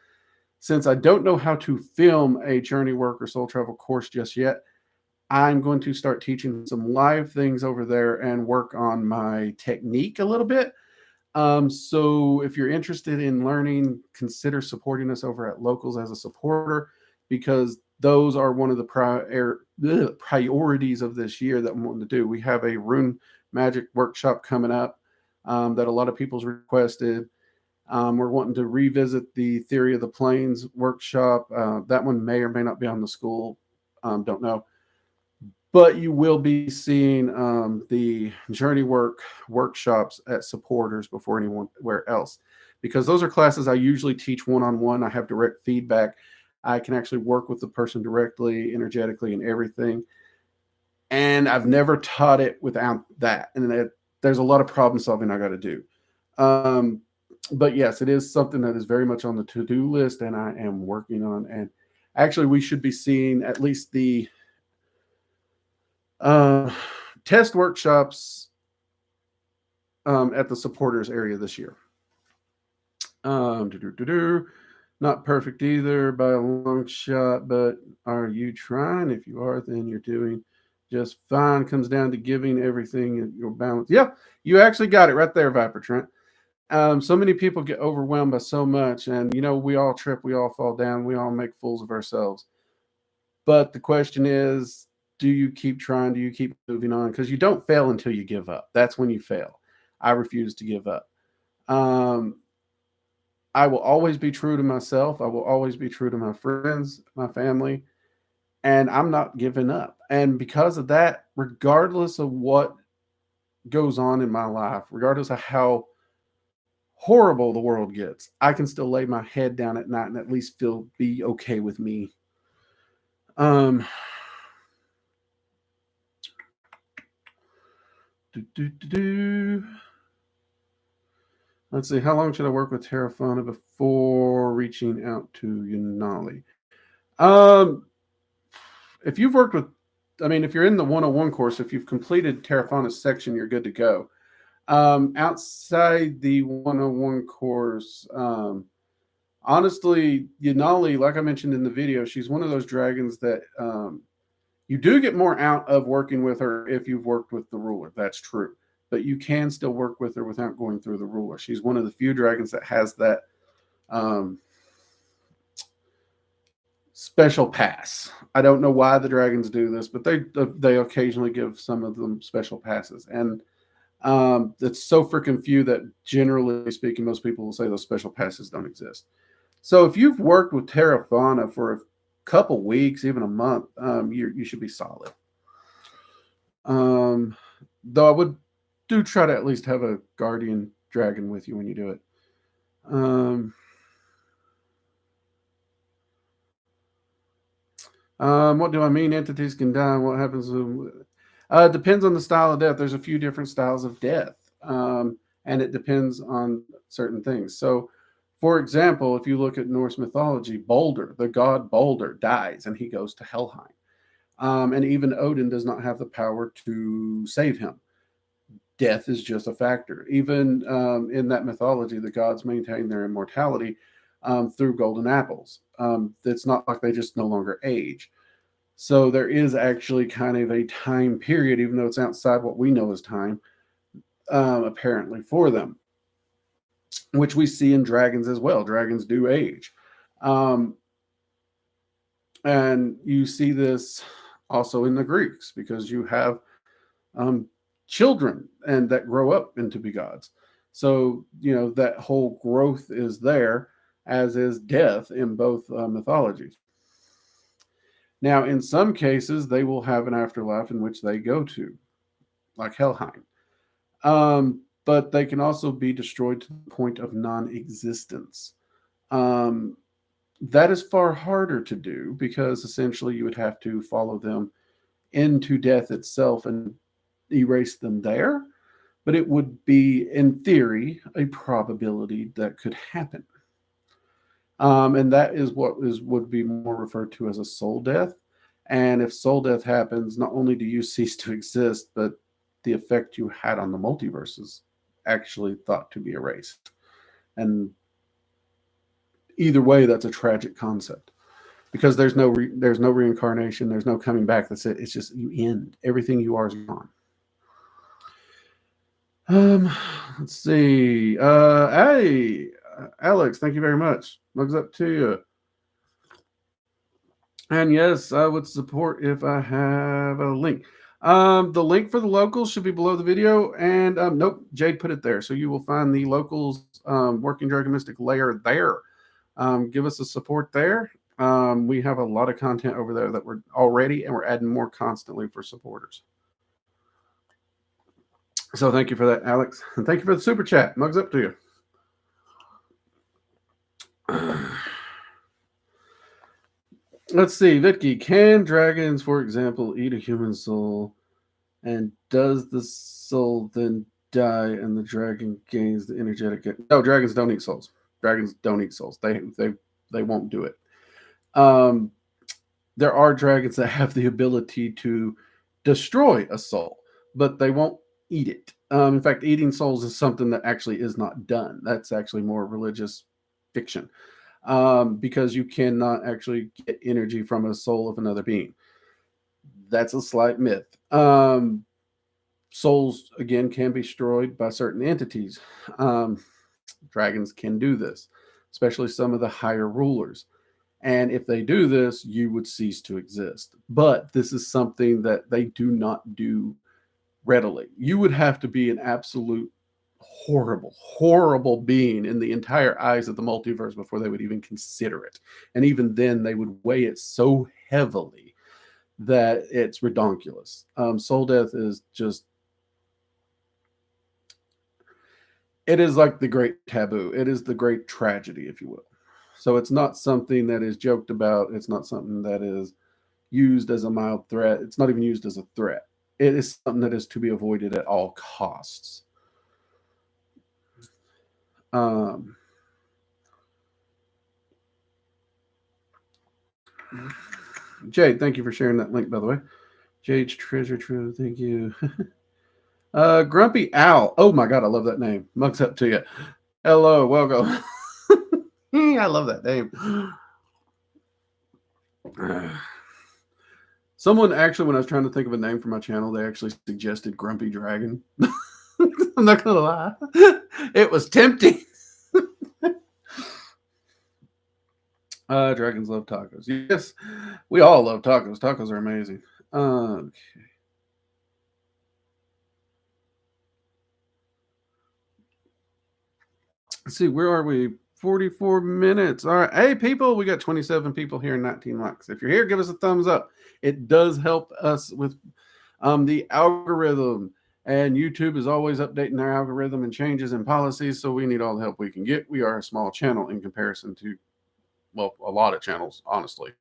Since I don't know how to film a journey work or soul travel course just yet, I'm going to start teaching some live things over there and work on my technique a little bit. So if you're interested in learning, consider supporting us over at Locals as a supporter, because those are one of the priorities of this year that I'm wanting to do. We have a rune magic workshop coming up that a lot of people's requested. We're wanting to revisit the Theory of the Planes workshop. That one may or may not be on the school. Don't know. But you will be seeing the journey work workshops at supporters before anywhere else, because those are classes I usually teach one-on-one. I have direct feedback. I can actually work with the person directly, energetically, and everything. And I've never taught it without that. And there's a lot of problem solving I got to do. But yes, it is something that is very much on the to-do list, and I am working on. And actually, we should be seeing at least the test workshops at the supporters area this year. Not perfect either by a long shot, but are you trying? If you are, then you're doing just fine. Comes down to giving everything your balance. Yeah, you actually got it right there, Viper Trent. So many people get overwhelmed by so much, and we all trip, we all fall down, we all make fools of ourselves. But the question is, do you keep trying? Do you keep moving on? Because you don't fail until you give up. That's when you fail. I refuse to give up. I will always be true to myself. I will always be true to my friends, my family, and I'm not giving up. And because of that, regardless of what goes on in my life, regardless of how horrible the world gets, I can still lay my head down at night and at least be okay with me. Let's see. How long should I work with Terrafauna before reaching out to Unali? If you've worked with, if you're in the 101 course, if you've completed Terrafauna's section, you're good to go. Outside the 101 course, honestly, Unali, like I mentioned in the video, she's one of those dragons that you do get more out of working with her if you've worked with the ruler. That's true. But you can still work with her without going through the ruler. She's one of the few dragons that has that special pass. I don't know why the dragons do this, but they occasionally give some of them special passes. And it's so freaking few that, generally speaking, most people will say those special passes don't exist. So if you've worked with Terra Fauna for a couple weeks, even a month, you should be solid. Though I would do try to at least have a guardian dragon with you when you do it. What do I mean? Entities can die. What happens? Depends on the style of death. There's a few different styles of death, and it depends on certain things. So, for example, if you look at Norse mythology, Balder, the god Balder, dies and he goes to Helheim. And even Odin does not have the power to save him. Death is just a factor. Even in that mythology, the gods maintain their immortality through golden apples. It's not like they just no longer age. So there is actually kind of a time period, even though it's outside what we know as time, apparently for them, which we see in dragons as well. Dragons do age. And you see this also in the Greeks because you have children and that grow up into be gods. So, that whole growth is there, as is death in both mythologies. Now, in some cases, they will have an afterlife in which they go to, like Helheim. But they can also be destroyed to the point of non-existence. That is far harder to do because essentially you would have to follow them into death itself and erase them there. But it would be, in theory, a probability that could happen. And that is what would be more referred to as a soul death. And if soul death happens, not only do you cease to exist, but the effect you had on the multiverse is actually thought to be erased. And either way, that's a tragic concept because there's no reincarnation, there's no coming back. That's it. It's just you end. Everything you are is gone. Let's see. Hey, Alex, thank you very much. Mugs up to you. And yes, I would support if I have a link. The link for the locals should be below the video. And nope, Jade put it there. So you will find the locals Working Dragon Mystic layer there. Give us a support there. We have a lot of content over there that we're already, and we're adding more constantly for supporters. So thank you for that, Alex. And thank you for the super chat. Mugs up to you. Let's see, Vitki. Can dragons, for example, eat a human soul? And does the soul then die and the dragon gains the energetic? No, dragons don't eat souls. Dragons don't eat souls. They won't do it. There are dragons that have the ability to destroy a soul, but they won't eat it. In fact, eating souls is something that actually is not done. That's actually more religious fiction. Because you cannot actually get energy from a soul of another being. That's a slight myth. Souls, again, can be destroyed by certain entities. Dragons can do this, especially some of the higher rulers. And if they do this, you would cease to exist. But this is something that they do not do readily. You would have to be an absolute horrible being in the entire eyes of the multiverse before they would even consider it. And even then, they would weigh it so heavily that it's redonkulous. Soul death is just, it is like the great taboo. It is the great tragedy, if you will. So it's not something that is joked about. It's not something that is used as a mild threat. It's not even used as a threat. It is something that is to be avoided at all costs. Jade, thank you for sharing that link, by the way. Jade's Treasure Trove, thank you. Grumpy Owl. Oh my God, I love that name. Mugs up to you. Hello, welcome. I love that name. Someone actually, when I was trying to think of a name for my channel, they actually suggested Grumpy Dragon. I'm not gonna lie. It was tempting. Dragons love tacos. Yes, we all love tacos. Tacos are amazing. Okay. Let's see, where are we 44 minutes. All right. Hey, people, we got 27 people here and 19 likes. If you're here, give us a thumbs up. It does help us with the algorithm. And YouTube is always updating their algorithm and changes in policies, so we need all the help we can get. We are a small channel in comparison to, well, a lot of channels, honestly.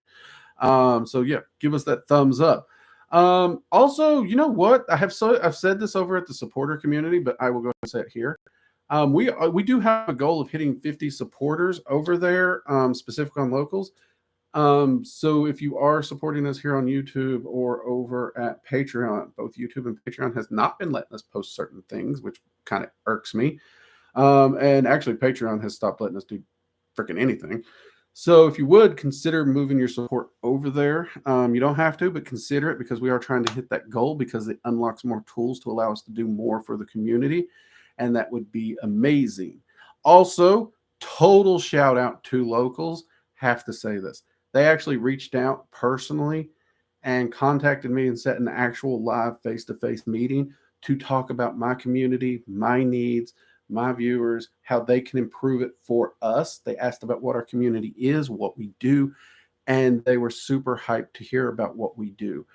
So yeah, give us that thumbs up. Also, you know what? I've said this over at the supporter community, but I will go and say it here. We do have a goal of hitting 50 supporters over there, specifically on locals. So if you are supporting us here on YouTube or over at Patreon, both YouTube and Patreon has not been letting us post certain things, which kind of irks me. And actually Patreon has stopped letting us do freaking anything. So if you would consider moving your support over there, you don't have to, but consider it, because we are trying to hit that goal, because it unlocks more tools to allow us to do more for the community. And that would be amazing. Also, total shout out to locals. Have to say this. They actually reached out personally and contacted me and set an actual live face-to-face meeting to talk about my community, my needs, my viewers, how they can improve it for us. They asked about what our community is, what we do, and they were super hyped to hear about what we do.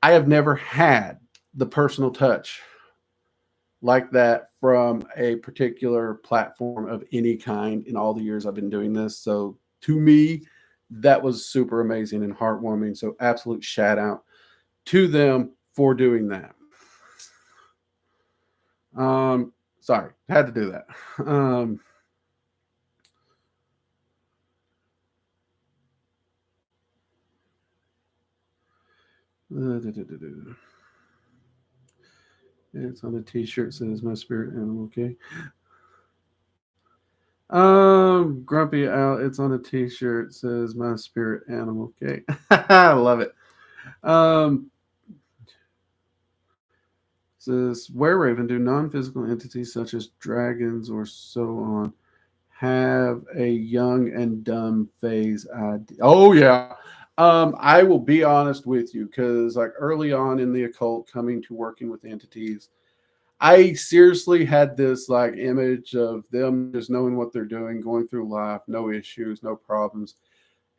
I have never had the personal touch like that from a particular platform of any kind in all the years I've been doing this. So to me, that was super amazing and heartwarming. So absolute shout out to them for doing that. Sorry, had to do that. It's on a t-shirt, says my spirit animal. Okay. Grumpy Al, it's on a t-shirt, says my spirit animal. Okay. I love it. Says, Were Raven, do non-physical entities such as dragons or so on have a young and dumb phase idea? Oh yeah. I will be honest with you, because like early on in the occult, coming to working with entities, I seriously had this like image of them just knowing what they're doing, going through life, no issues, no problems.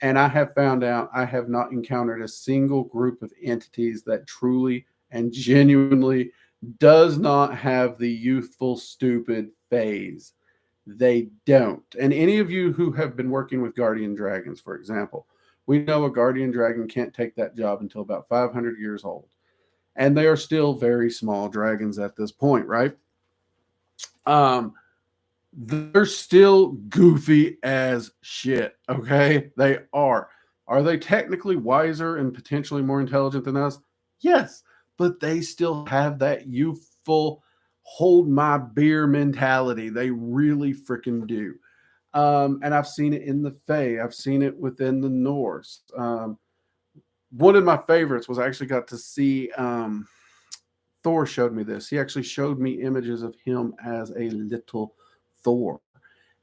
And I have found out I have not encountered a single group of entities that truly and genuinely does not have the youthful, stupid phase. They don't. And any of you who have been working with guardian dragons, for example, we know a guardian dragon can't take that job until about 500 years old. And they are still very small dragons at this point, right? They're still goofy as shit, okay? They are. Are they technically wiser and potentially more intelligent than us? Yes, but they still have that youthful, hold my beer mentality. They really freaking do. And I've seen it in the Fae. I've seen it within the Norse. One of my favorites was I actually got to see Thor showed me this. He actually showed me images of him as a little Thor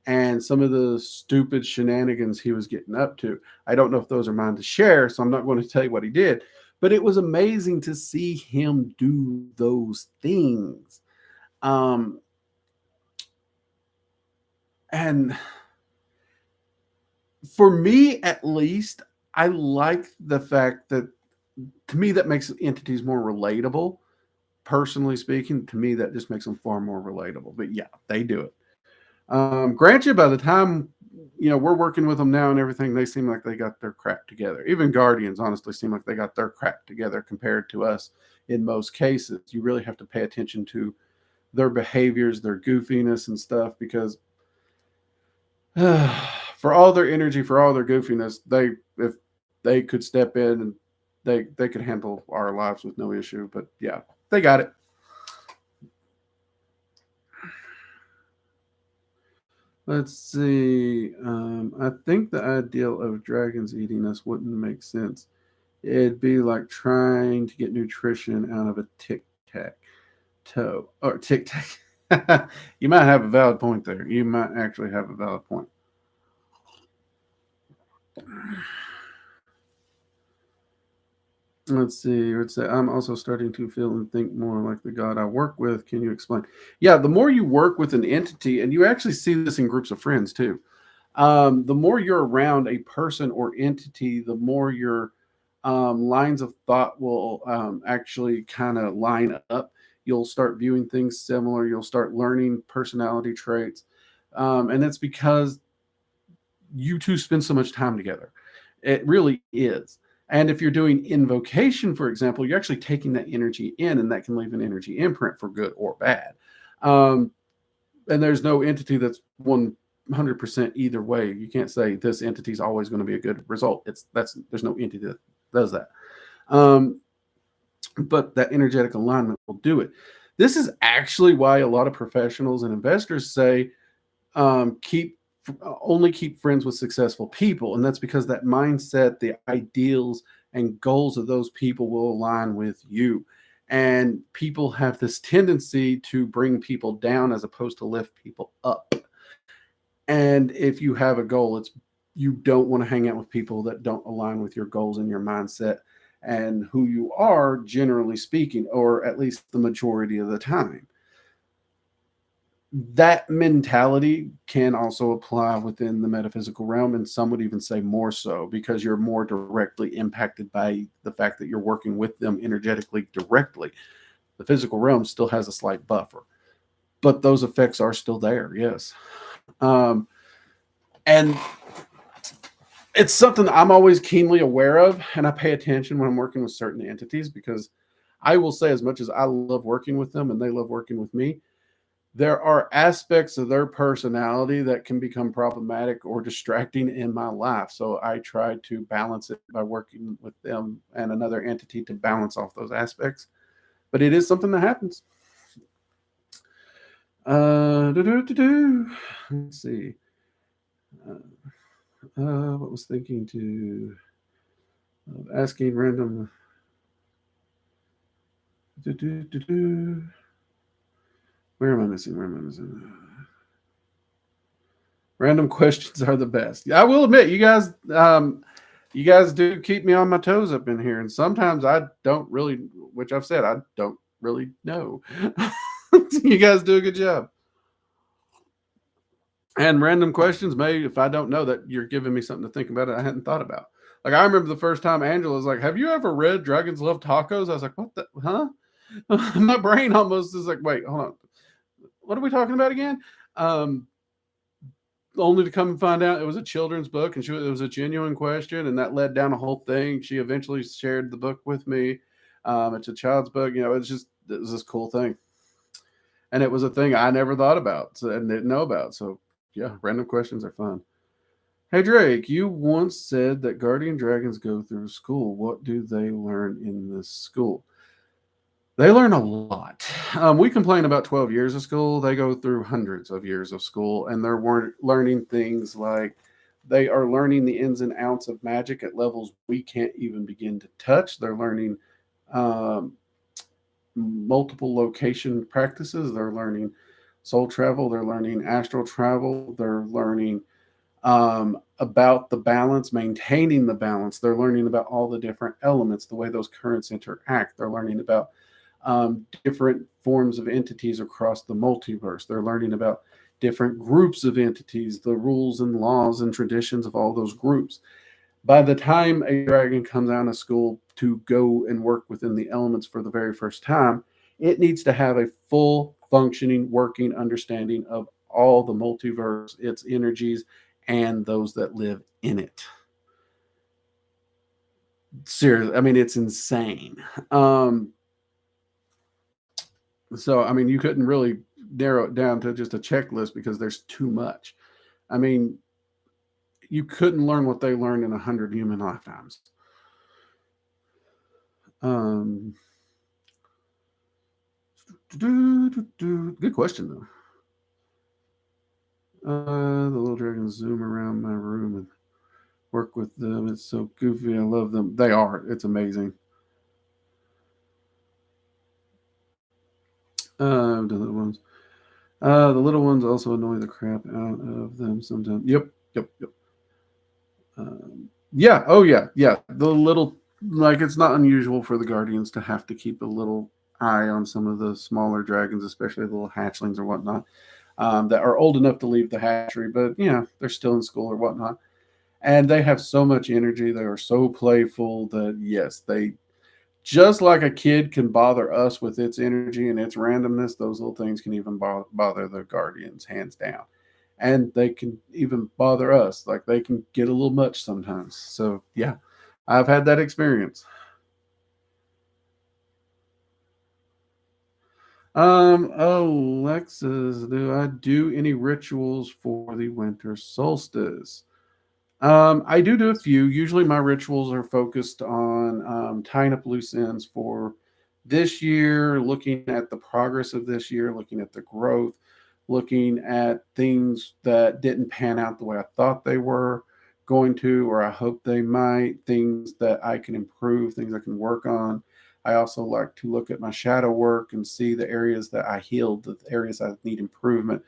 and some of the stupid shenanigans he was getting up to. I don't know if those are mine to share, so I'm not going to tell you what he did, but it was amazing to see him do those things. And for me, at least, I like the fact that, to me, that makes entities more relatable. Personally speaking, to me, that just makes them far more relatable. But yeah, they do it. Grant you, by the time we're working with them now and everything, they seem like they got their crap together. Even Guardians, honestly, seem like they got their crap together compared to us in most cases. You really have to pay attention to their behaviors, their goofiness and stuff, because for all their energy, for all their goofiness, if they could step in and they could handle our lives with no issue. But yeah, they got it. Let's see. I think the ideal of dragons eating us wouldn't make sense. It'd be like trying to get nutrition out of a tic-tac-toe or tic-tac. You might have a valid point there. You might actually have a valid point. Let's see. Let's say I'm also starting to feel and think more like the God I work with. Can you explain? Yeah, the more you work with an entity, and you actually see this in groups of friends too. The more you're around a person or entity, the more your lines of thought will actually kind of line up. You'll start viewing things similar. You'll start learning personality traits. And it's because you two spend so much time together. It really is. And if you're doing invocation, for example, you're actually taking that energy in, and that can leave an energy imprint for good or bad. Um, and there's no entity that's 100% either way. You can't say this entity is always going to be a good result. There's no entity that does that. Um, but that energetic alignment will do it. This is actually why a lot of professionals and investors say only keep friends with successful people, and that's because that mindset, the ideals and goals of those people will align with you. And people have this tendency to bring people down as opposed to lift people up. And if you have a goal, you don't want to hang out with people that don't align with your goals and your mindset and who you are, generally speaking, or at least the majority of the time. That mentality can also apply within the metaphysical realm, and some would even say more so, because you're more directly impacted by the fact that you're working with them energetically directly. The physical realm still has a slight buffer, but those effects are still there, yes. And it's something that I'm always keenly aware of, and I pay attention when I'm working with certain entities, because I will say, as much as I love working with them and they love working with me, there are aspects of their personality that can become problematic or distracting in my life. So I try to balance it by working with them and another entity to balance off those aspects. But it is something that happens. Let's see. What was thinking to asking random. Where am I missing? Random questions are the best. I will admit, you guys do keep me on my toes up in here, and sometimes I don't really, which I've said I don't really know. You guys do a good job. And random questions may, if I don't know, that you're giving me something to think about it I hadn't thought about. Like, I remember the first time Angela was like, "Have you ever read Dragons Love Tacos?" I was like, "What the, huh?" My brain almost is like, "Wait, hold on. What are we talking about again?" Only to come and find out it was a children's book, and it was a genuine question, and that led down a whole thing. She eventually shared the book with me. It's a child's book. It was this cool thing. And it was a thing I never thought about and didn't know about. So, yeah, random questions are fun. Hey, Drake, you once said that guardian dragons go through school. What do they learn in this school? They learn a lot. We complain about 12 years of school. They go through hundreds of years of school, and they're learning things like they are learning the ins and outs of magic at levels we can't even begin to touch. They're learning multiple location practices. They're learning soul travel. They're learning astral travel. They're learning about the balance, maintaining the balance. They're learning about all the different elements, the way those currents interact. They're learning about different forms of entities across the multiverse. They're learning about different groups of entities, the rules and laws and traditions of all those groups. By the time a dragon comes out of school to go and work within the elements for the very first time, it needs to have a full functioning, working understanding of all the multiverse, its energies, and those that live in it. Seriously, I mean, it's insane. So, I mean, you couldn't really narrow it down to just a checklist because there's too much. I mean, you couldn't learn what they learned in 100 human lifetimes. Good question, though. The little dragons zoom around my room and work with them. It's so goofy. I love them. They are. It's amazing. The little ones. The little ones also annoy the crap out of them sometimes. Yep. Yeah. Oh, yeah. Yeah. The little, like, it's not unusual for the guardians to have to keep a little eye on some of the smaller dragons, especially the little hatchlings or whatnot. that are old enough to leave the hatchery, but they're still in school or whatnot. And they have so much energy. They are so playful that yes, they just like a kid can bother us with its energy and its randomness, those little things can even bother the guardians, hands down. And they can even bother us. Like they can get a little much sometimes. So yeah, I've had that experience. Alexis, do I do any rituals for the winter solstice? I do a few. Usually, my rituals are focused on tying up loose ends for this year, looking at the progress of this year, looking at the growth, looking at things that didn't pan out the way I thought they were going to, or I hope they might, things that I can improve, things I can work on. I also like to look at my shadow work and see the areas that I healed, the areas I need improvement,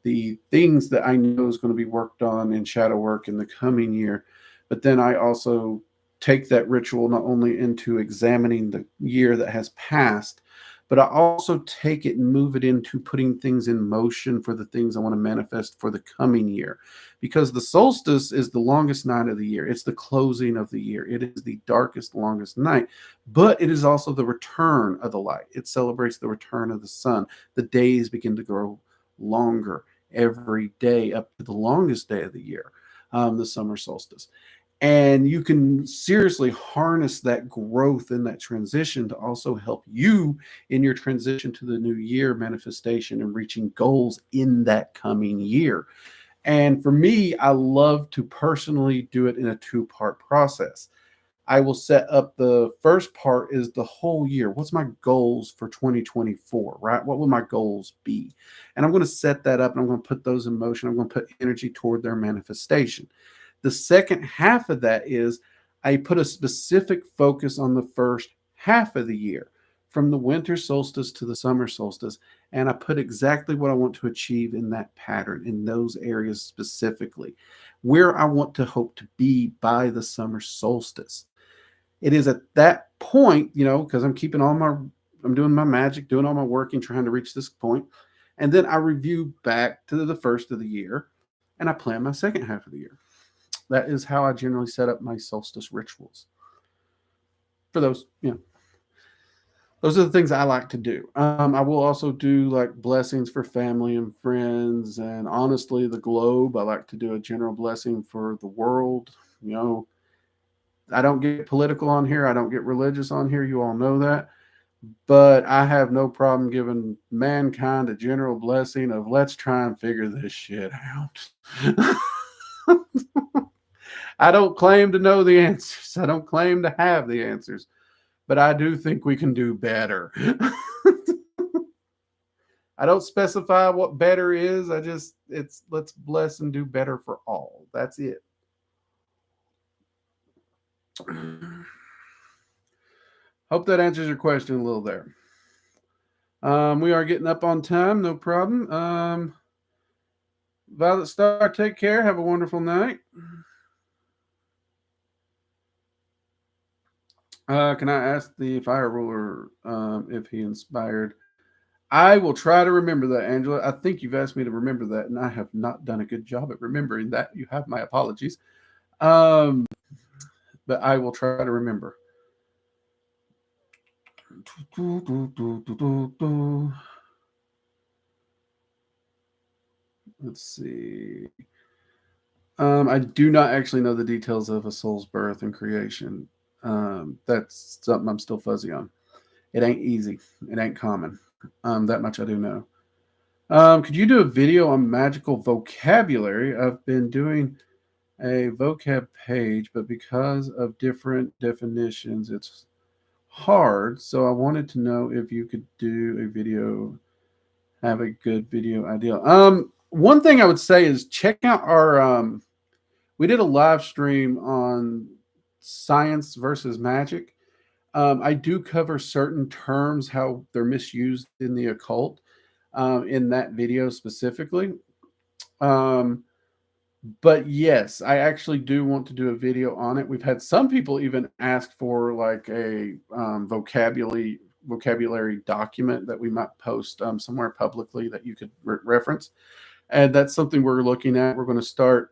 the things that I know is going to be worked on in shadow work in the coming year. But then I also take that ritual not only into examining the year that has passed, but I also take it and move it into putting things in motion for the things I want to manifest for the coming year. Because the solstice is the longest night of the year. It's the closing of the year. It is the darkest, longest night, but it is also the return of the light. It celebrates the return of the sun. The days begin to grow longer every day up to the longest day of the year, the summer solstice. And you can seriously harness that growth and that transition to also help you in your transition to the new year manifestation and reaching goals in that coming year. And for me, I love to personally do it in a two-part process. I will set up the first part is the whole year. What's my goals for 2024, right? What will my goals be? And I'm going to set that up and I'm going to put those in motion. I'm going to put energy toward their manifestation. The second half of that is I put a specific focus on the first half of the year, from the winter solstice to the summer solstice. And I put exactly what I want to achieve in that pattern, in those areas specifically, where I want to hope to be by the summer solstice. It is at that point, because I'm doing my magic, doing all my working, trying to reach this point. And then I review back to the first of the year and I plan my second half of the year. That is how I generally set up my solstice rituals. For those are the things I like to do. I will also do like blessings for family and friends, and honestly, the globe. I like to do a general blessing for the world. I don't get political on here. I don't get religious on here. You all know that. But I have no problem giving mankind a general blessing of let's try and figure this shit out. I don't claim to know the answers. I don't claim to have the answers, but I do think we can do better. I don't specify what better is. It's let's bless and do better for all. That's it. Hope that answers your question a little there. We are getting up on time, no problem. Violet Star, take care. Have a wonderful night. Can I ask the fire ruler if he inspired? I will try to remember that, Angela. I think you've asked me to remember that, and I have not done a good job at remembering that. You have my apologies. But I will try to remember. Let's see. I do not actually know the details of a soul's birth and creation. That's something I'm still fuzzy on. It ain't easy. It ain't common. That much I do know. Could you do a video on magical vocabulary? I've been doing a vocab page, but because of different definitions, it's hard. So I wanted to know if you could do a video, have a good video idea. One thing I would say is check out our we did a live stream on science versus magic. I do cover certain terms, how they're misused in the occult, in that video specifically. But yes, I actually do want to do a video on it. We've had some people even ask for like a vocabulary document that we might post somewhere publicly that you could reference. And that's something we're looking at. We're going to start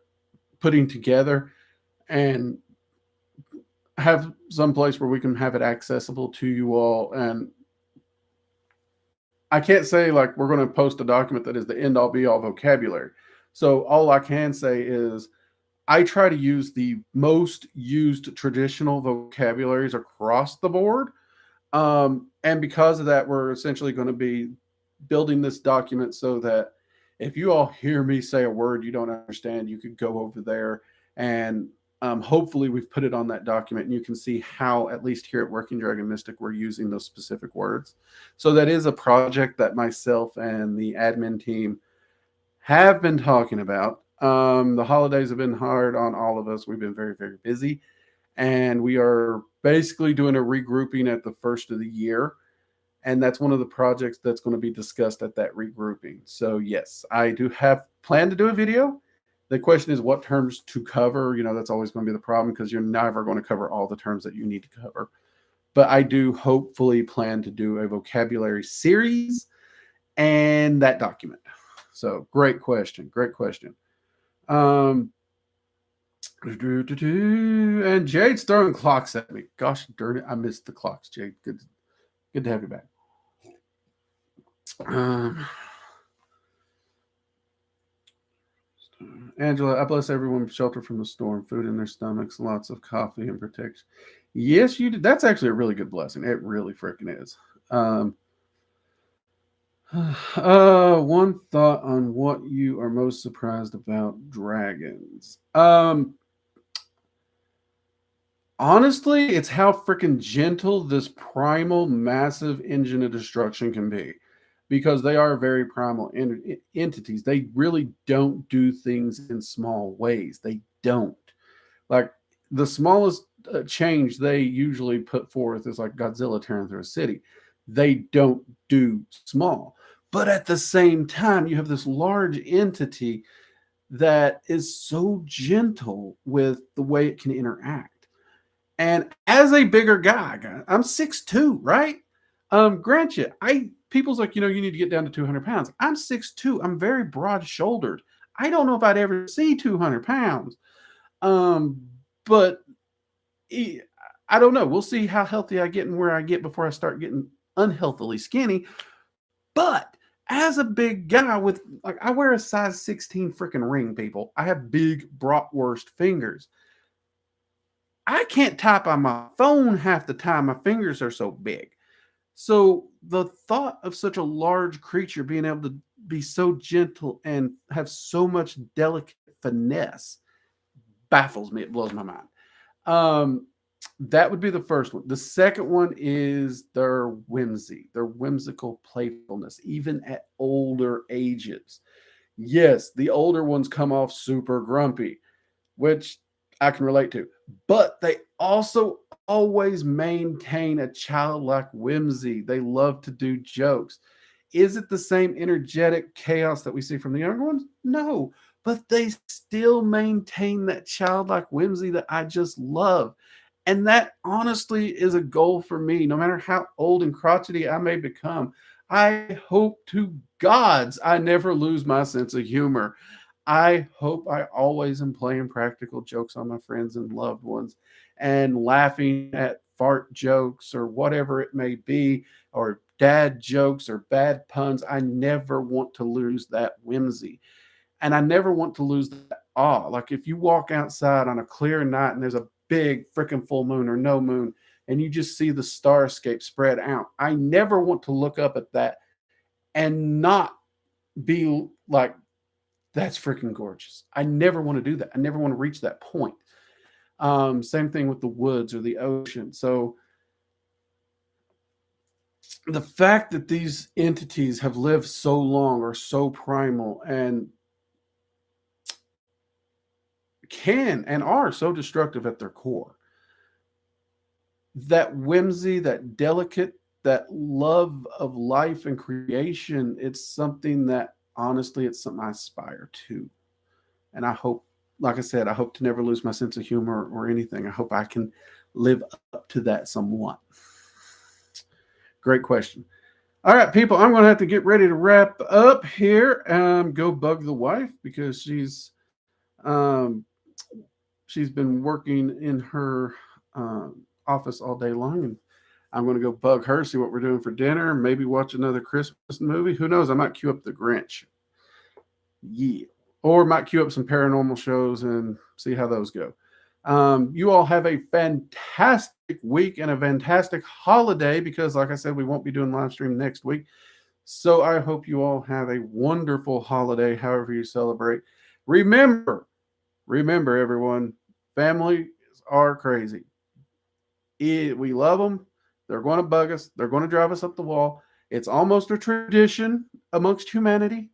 putting together and have some place where we can have it accessible to you all. And I can't say like we're going to post a document that is the end all be all vocabulary. So all I can say is I try to use the most used traditional vocabularies across the board. And because of that, we're essentially going to be building this document so that if you all hear me say a word you don't understand, you could go over there and hopefully we've put it on that document and you can see how, at least here at Working Dragon Mystic, we're using those specific words. So that is a project that myself and the admin team have been talking about. The holidays have been hard on all of us. We've been very, very busy. And we are basically doing a regrouping at the first of the year. And that's one of the projects that's going to be discussed at that regrouping. So yes, I do have planned to do a video. The question is what terms to cover. You know, that's always going to be the problem because you're never going to cover all the terms that you need to cover. But I do hopefully plan to do a vocabulary series and that document. So great question. Great question. And Jade's throwing clocks at me. Gosh darn it. I missed the clocks, Jade. Good to have you back. Angela, I bless everyone with shelter from the storm, food in their stomachs, lots of coffee and protection. Yes, you did. That's actually a really good blessing. It really freaking is. One thought on what you are most surprised about dragons. Honestly, it's how freaking gentle this primal, massive engine of destruction can be. Because they are very primal entities. They really don't do things in small ways. They don't. Like the smallest change they usually put forth is like Godzilla tearing through a city. They don't do small. But at the same time, you have this large entity that is so gentle with the way it can interact. And as a bigger guy, I'm 6'2", right? Grant you, people's like, you need to get down to 200 pounds. I'm 6'2". I'm very broad shouldered. I don't know if I'd ever see 200 pounds. But I don't know. We'll see how healthy I get and where I get before I start getting unhealthily skinny. But as a big guy with, like, I wear a size 16 freaking ring, people. I have big bratwurst fingers. I can't type on my phone half the time. My fingers are so big. So the thought of such a large creature being able to be so gentle and have so much delicate finesse baffles me. It blows my mind. That would be the first one. The second one is their whimsy, their whimsical playfulness, even at older ages. Yes, the older ones come off super grumpy, which I can relate to, but they also always maintain a childlike whimsy. They love to do jokes. Is it the same energetic chaos that we see from the younger ones? No, but they still maintain that childlike whimsy that I just love. And that honestly is a goal for me. No matter how old and crotchety I may become, I hope to gods I never lose my sense of humor. I hope I always am playing practical jokes on my friends and loved ones and laughing at fart jokes or whatever it may be, or dad jokes or bad puns. I never want to lose that whimsy. And I never want to lose that awe. Like if you walk outside on a clear night and there's a big freaking full moon or no moon and you just see the starscape spread out, I never want to look up at that and not be like, that's freaking gorgeous. I never want to do that. I never want to reach that point. Same thing with the woods or the ocean. So the fact that these entities have lived so long are so primal and can and are so destructive at their core, that whimsy, that delicate, that love of life and creation, it's something that honestly, it's something I aspire to. And I hope, like I said, I hope to never lose my sense of humor or anything. I hope I can live up to that somewhat. Great question. All right, people, I'm going to have to get ready to wrap up here. Go bug the wife because um, she's been working in her office all day long, and I'm going to go bug her, see what we're doing for dinner, maybe watch another Christmas movie. Who knows? I might queue up The Grinch. Yeah. Or might queue up some paranormal shows and see how those go. You all have a fantastic week and a fantastic holiday because, like I said, we won't be doing live stream next week. So I hope you all have a wonderful holiday, however you celebrate. Remember, everyone, families are crazy. We love them. They're going to bug us. They're going to drive us up the wall. It's almost a tradition amongst humanity.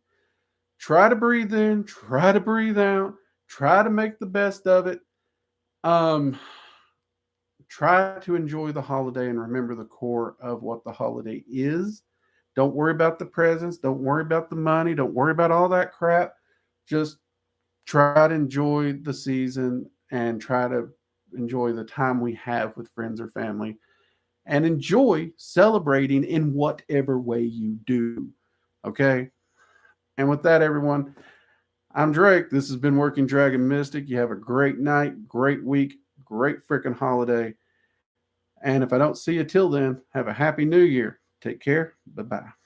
Try to breathe in, try to breathe out, try to make the best of it. Try to enjoy the holiday and remember the core of what the holiday is. Don't worry about the presents. Don't worry about the money. Don't worry about all that crap. Just try to enjoy the season and try to enjoy the time we have with friends or family and enjoy celebrating in whatever way you do. Okay? And with that, everyone, I'm Drake. This has been Working Dragon Mystic. You have a great night, great week, great freaking holiday. And if I don't see you till then, have a happy new year. Take care. Bye-bye.